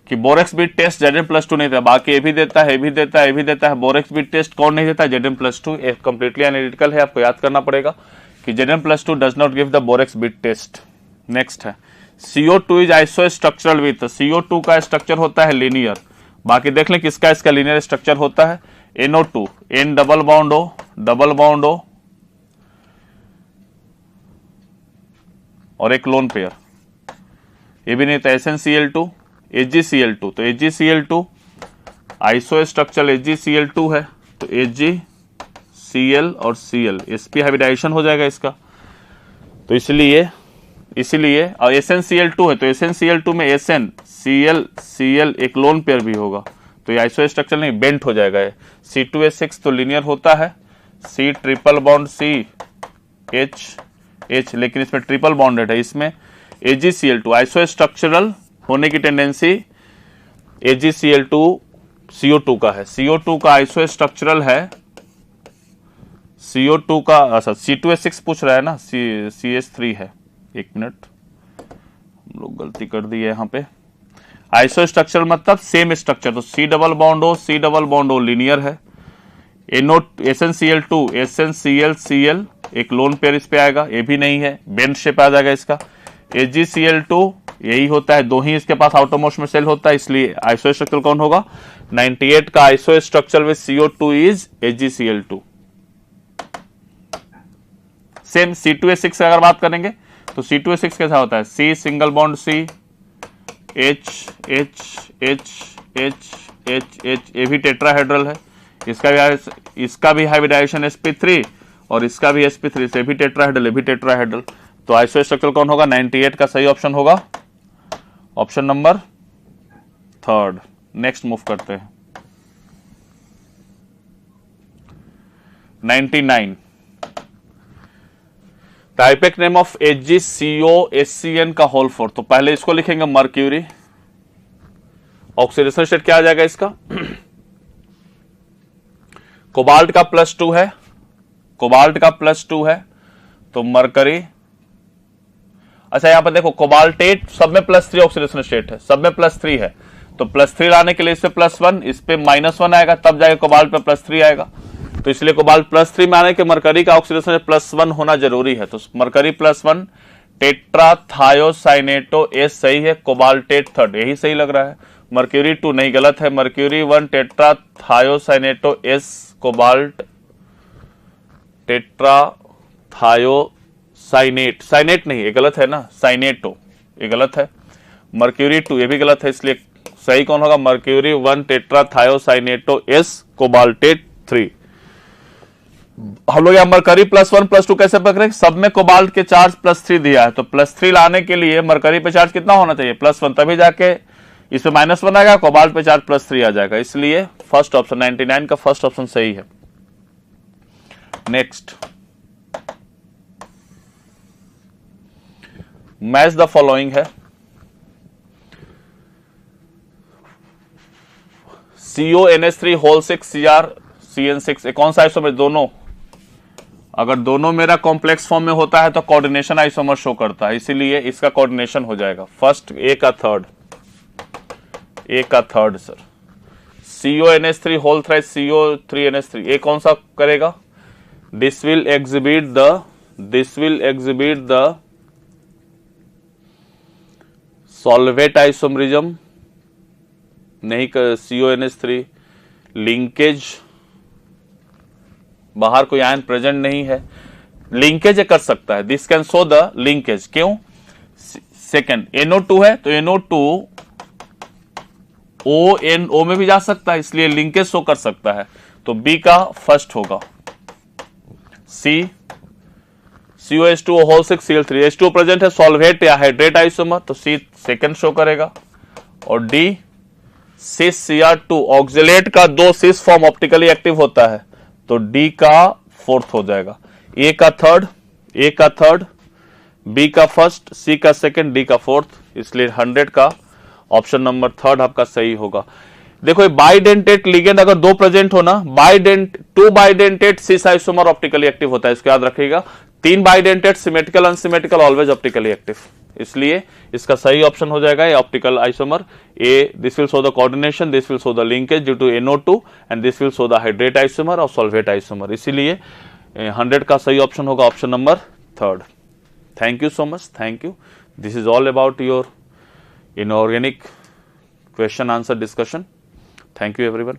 कि बोरेक्स बीट टेस्ट Zn+2 नहीं देता, बाकी ए भी देता है, ए भी देता है, ए भी देता है। बोरेक्स बीट टेस्ट कौन नहीं देता? Zn+2। कंप्लीटली एनालिटिकल है, आपको याद करना पड़ेगा कि Zn+2 does not give the borax bead test. Next है CO2 is iso structural with. CO2 का स्ट्रक्चर होता है लीनियर, बाकी देख लें किसका इसका लीनियर स्ट्रक्चर होता है? NO2, N double bond O, और एक लोन पेयर, ये भी नहीं तो SnCl2 AgCl2, तो AgCl2 आइसो स्ट्रक्चर AgCl2 है तो AgCl और Cl sp हाइब्रिडाइजेशन हो जाएगा इसका, तो इसलिए और SnCl2 है तो SnCl2 में SnCl एक लोन पेयर भी होगा, तो ये आइसो स्ट्रक्चर नहीं बेंट हो जाएगा। C2H6 तो लीनियर होता है, C triple bond C H, लेकिन इसमें ट्रिपल बॉन्डेड है, इसमें AgCl2 आइसो स्ट्रक्चरल होने की टेंडेंसी AgCl2 CO2 का है, CO2 का आइसो स्ट्रक्चरल है, CO2 का अच्छा C2H6 पूछ रहा है ना, CH3 है, एक मिनट हम लोग गलती कर दी है यहाँ पे। आइसो स्ट्रक्चर मतलब सेम स्ट्रक्चर, तो C double bond O linear है, SnCl2 SnCl Cl एक लोन पेयर इस पे आएगा, ये भी नहीं है, बेंड शेप आ जाएगा इसका। AgCl2 यही होता है, दो ही इसके पास आउटरमोस्ट में सेल होता है, इसलिए आइसो स्ट्रक्चर कौन होगा 98 का iso structure with CO2 is AgCl2। Same C2H6 से अगर बात करेंगे तो C2H6 कैसा होता है, C single bond C H H H H H H, ये भी टेट्राहेड्रल है, इसका भी हाइब्रिडाइजेशन sp3 और इसका भी sp3 से भी टेट्राहेड्रल, ये भी टेट्राहेड्रल, तो आइसो स्ट्रक्चर कौन होगा 98 का सही ऑप्शन होगा ऑप्शन नंबर 3। नेक्स्ट मूव करते हैं 99 टाइपेक नेम ऑफ AgCOHCN का होल 4, तो पहले इसको लिखेंगे मर्क्यूरी, ऑक्सीडेशन स्टेट क्या आ जाएगा इसका कोबाल्ट का +2 है, कोबाल्ट का +2 है तो मरकरी, अच्छा यहां पर देखो कोबाल्टेट सब में +3 ऑक्सीडेशन स्टेट है, सब में +3 है, तो +3 लाने के लिए इस पे +1 इस पे -1 आएगा, तब जाके कोबाल्ट पे +3 आएगा, तो इसलिए कोबाल्ट +3 में आने के मरकरी का ऑक्सीडेशन +1 होना जरूरी है, तो मरकरी +1 टेट्राथायोसाइनेटो S सही है, कोबाल्टेट 3 यही सही लग रहा है, मर्क्यूरी 2 नहीं गलत है, मर्क्यूरी 1 टेट्राथायोसाइनेटो S कोबाल्ट टेट्राथायोसाइनेट, साइनेट नहीं ये गलत है ना, साइनेटो ये गलत है, मर्क्यूरी 2 ये भी गलत है, इसलिए सही कौन होगा मर्क्यूरी 1 टेट्राथायोसाइनेटो S कोबाल्टेट 3। हम लोग यहाँ मरकरी +1 +2 कैसे पकड़े, सब में कोबाल्ट के चार्ज +3 दिया है, तो +3 लाने के लिए मरकरी पे चार्ज कितना होना चाहिए +1, तभी जाके इस पे -1 आएगा, कोबाल्ट पे चार्ज +3 आ जाएगा, इसलिए फर्स्ट ऑप्शन 99 का फर्स्ट ऑप्शन सही है। नेक्स्ट मैच द फॉलोइंग है CONH3 होल 6 Cr CN6, कौन सा आइसोमर, दोनों, अगर दोनों मेरा कॉम्प्लेक्स फॉर्म में होता है तो कोऑर्डिनेशन आइसोमर शो करता है, इसीलिए इसका कोऑर्डिनेशन हो जाएगा फर्स्ट ए का third sir, CONH3 whole thrice CO3NH3, ये कौन सा करेगा, this will exhibit the solvate isomerism, नहीं कर CONH3 लिंकेज, बाहर कोई आयन प्रेजेंट नहीं है, लिंकेज कर सकता है, this can show the linkage, क्यों, सेकंड NO2 है तो NO2 ONO में भी जा सकता है, इसलिए लिंकेज शो कर सकता है, तो बी का फर्स्ट होगा, COH2 होल 6 Cl3, H2 प्रेजेंट है, सॉल्वेट या हाइड्रेट आइसोमर, तो C सेकंड शो करेगा, और D सिस Cr2 ऑक्सिलेट का 2 सिस फॉर्म ऑप्टिकली एक्टिव होता है, तो D का फोर्थ हो जाएगा, A का थर्ड, B का फर्स्ट, C का सेकंड, D का फोर्थ, इसलिए 100 का ऑप्शन नंबर 3 आपका सही होगा। देखो बाइडेंटेट लिगेंड अगर 2 प्रेजेंट हो ना, two bidentate cis isomer optically active होता है, इसको याद रखिएगा, 3 bidentate symmetrical unsymmetrical always optically active, इसलिए इसका सही ऑप्शन हो जाएगा ये optical isomer A, this will show the coordination, this will show the linkage due to NO2 and this will show the hydrate isomer और सॉल्वेट आइसोमर, इसीलिए 100 का सही ऑप्शन होगा option number 3। Thank you so much, thank you, this is all about your inorganic question answer discussion, thank you everyone.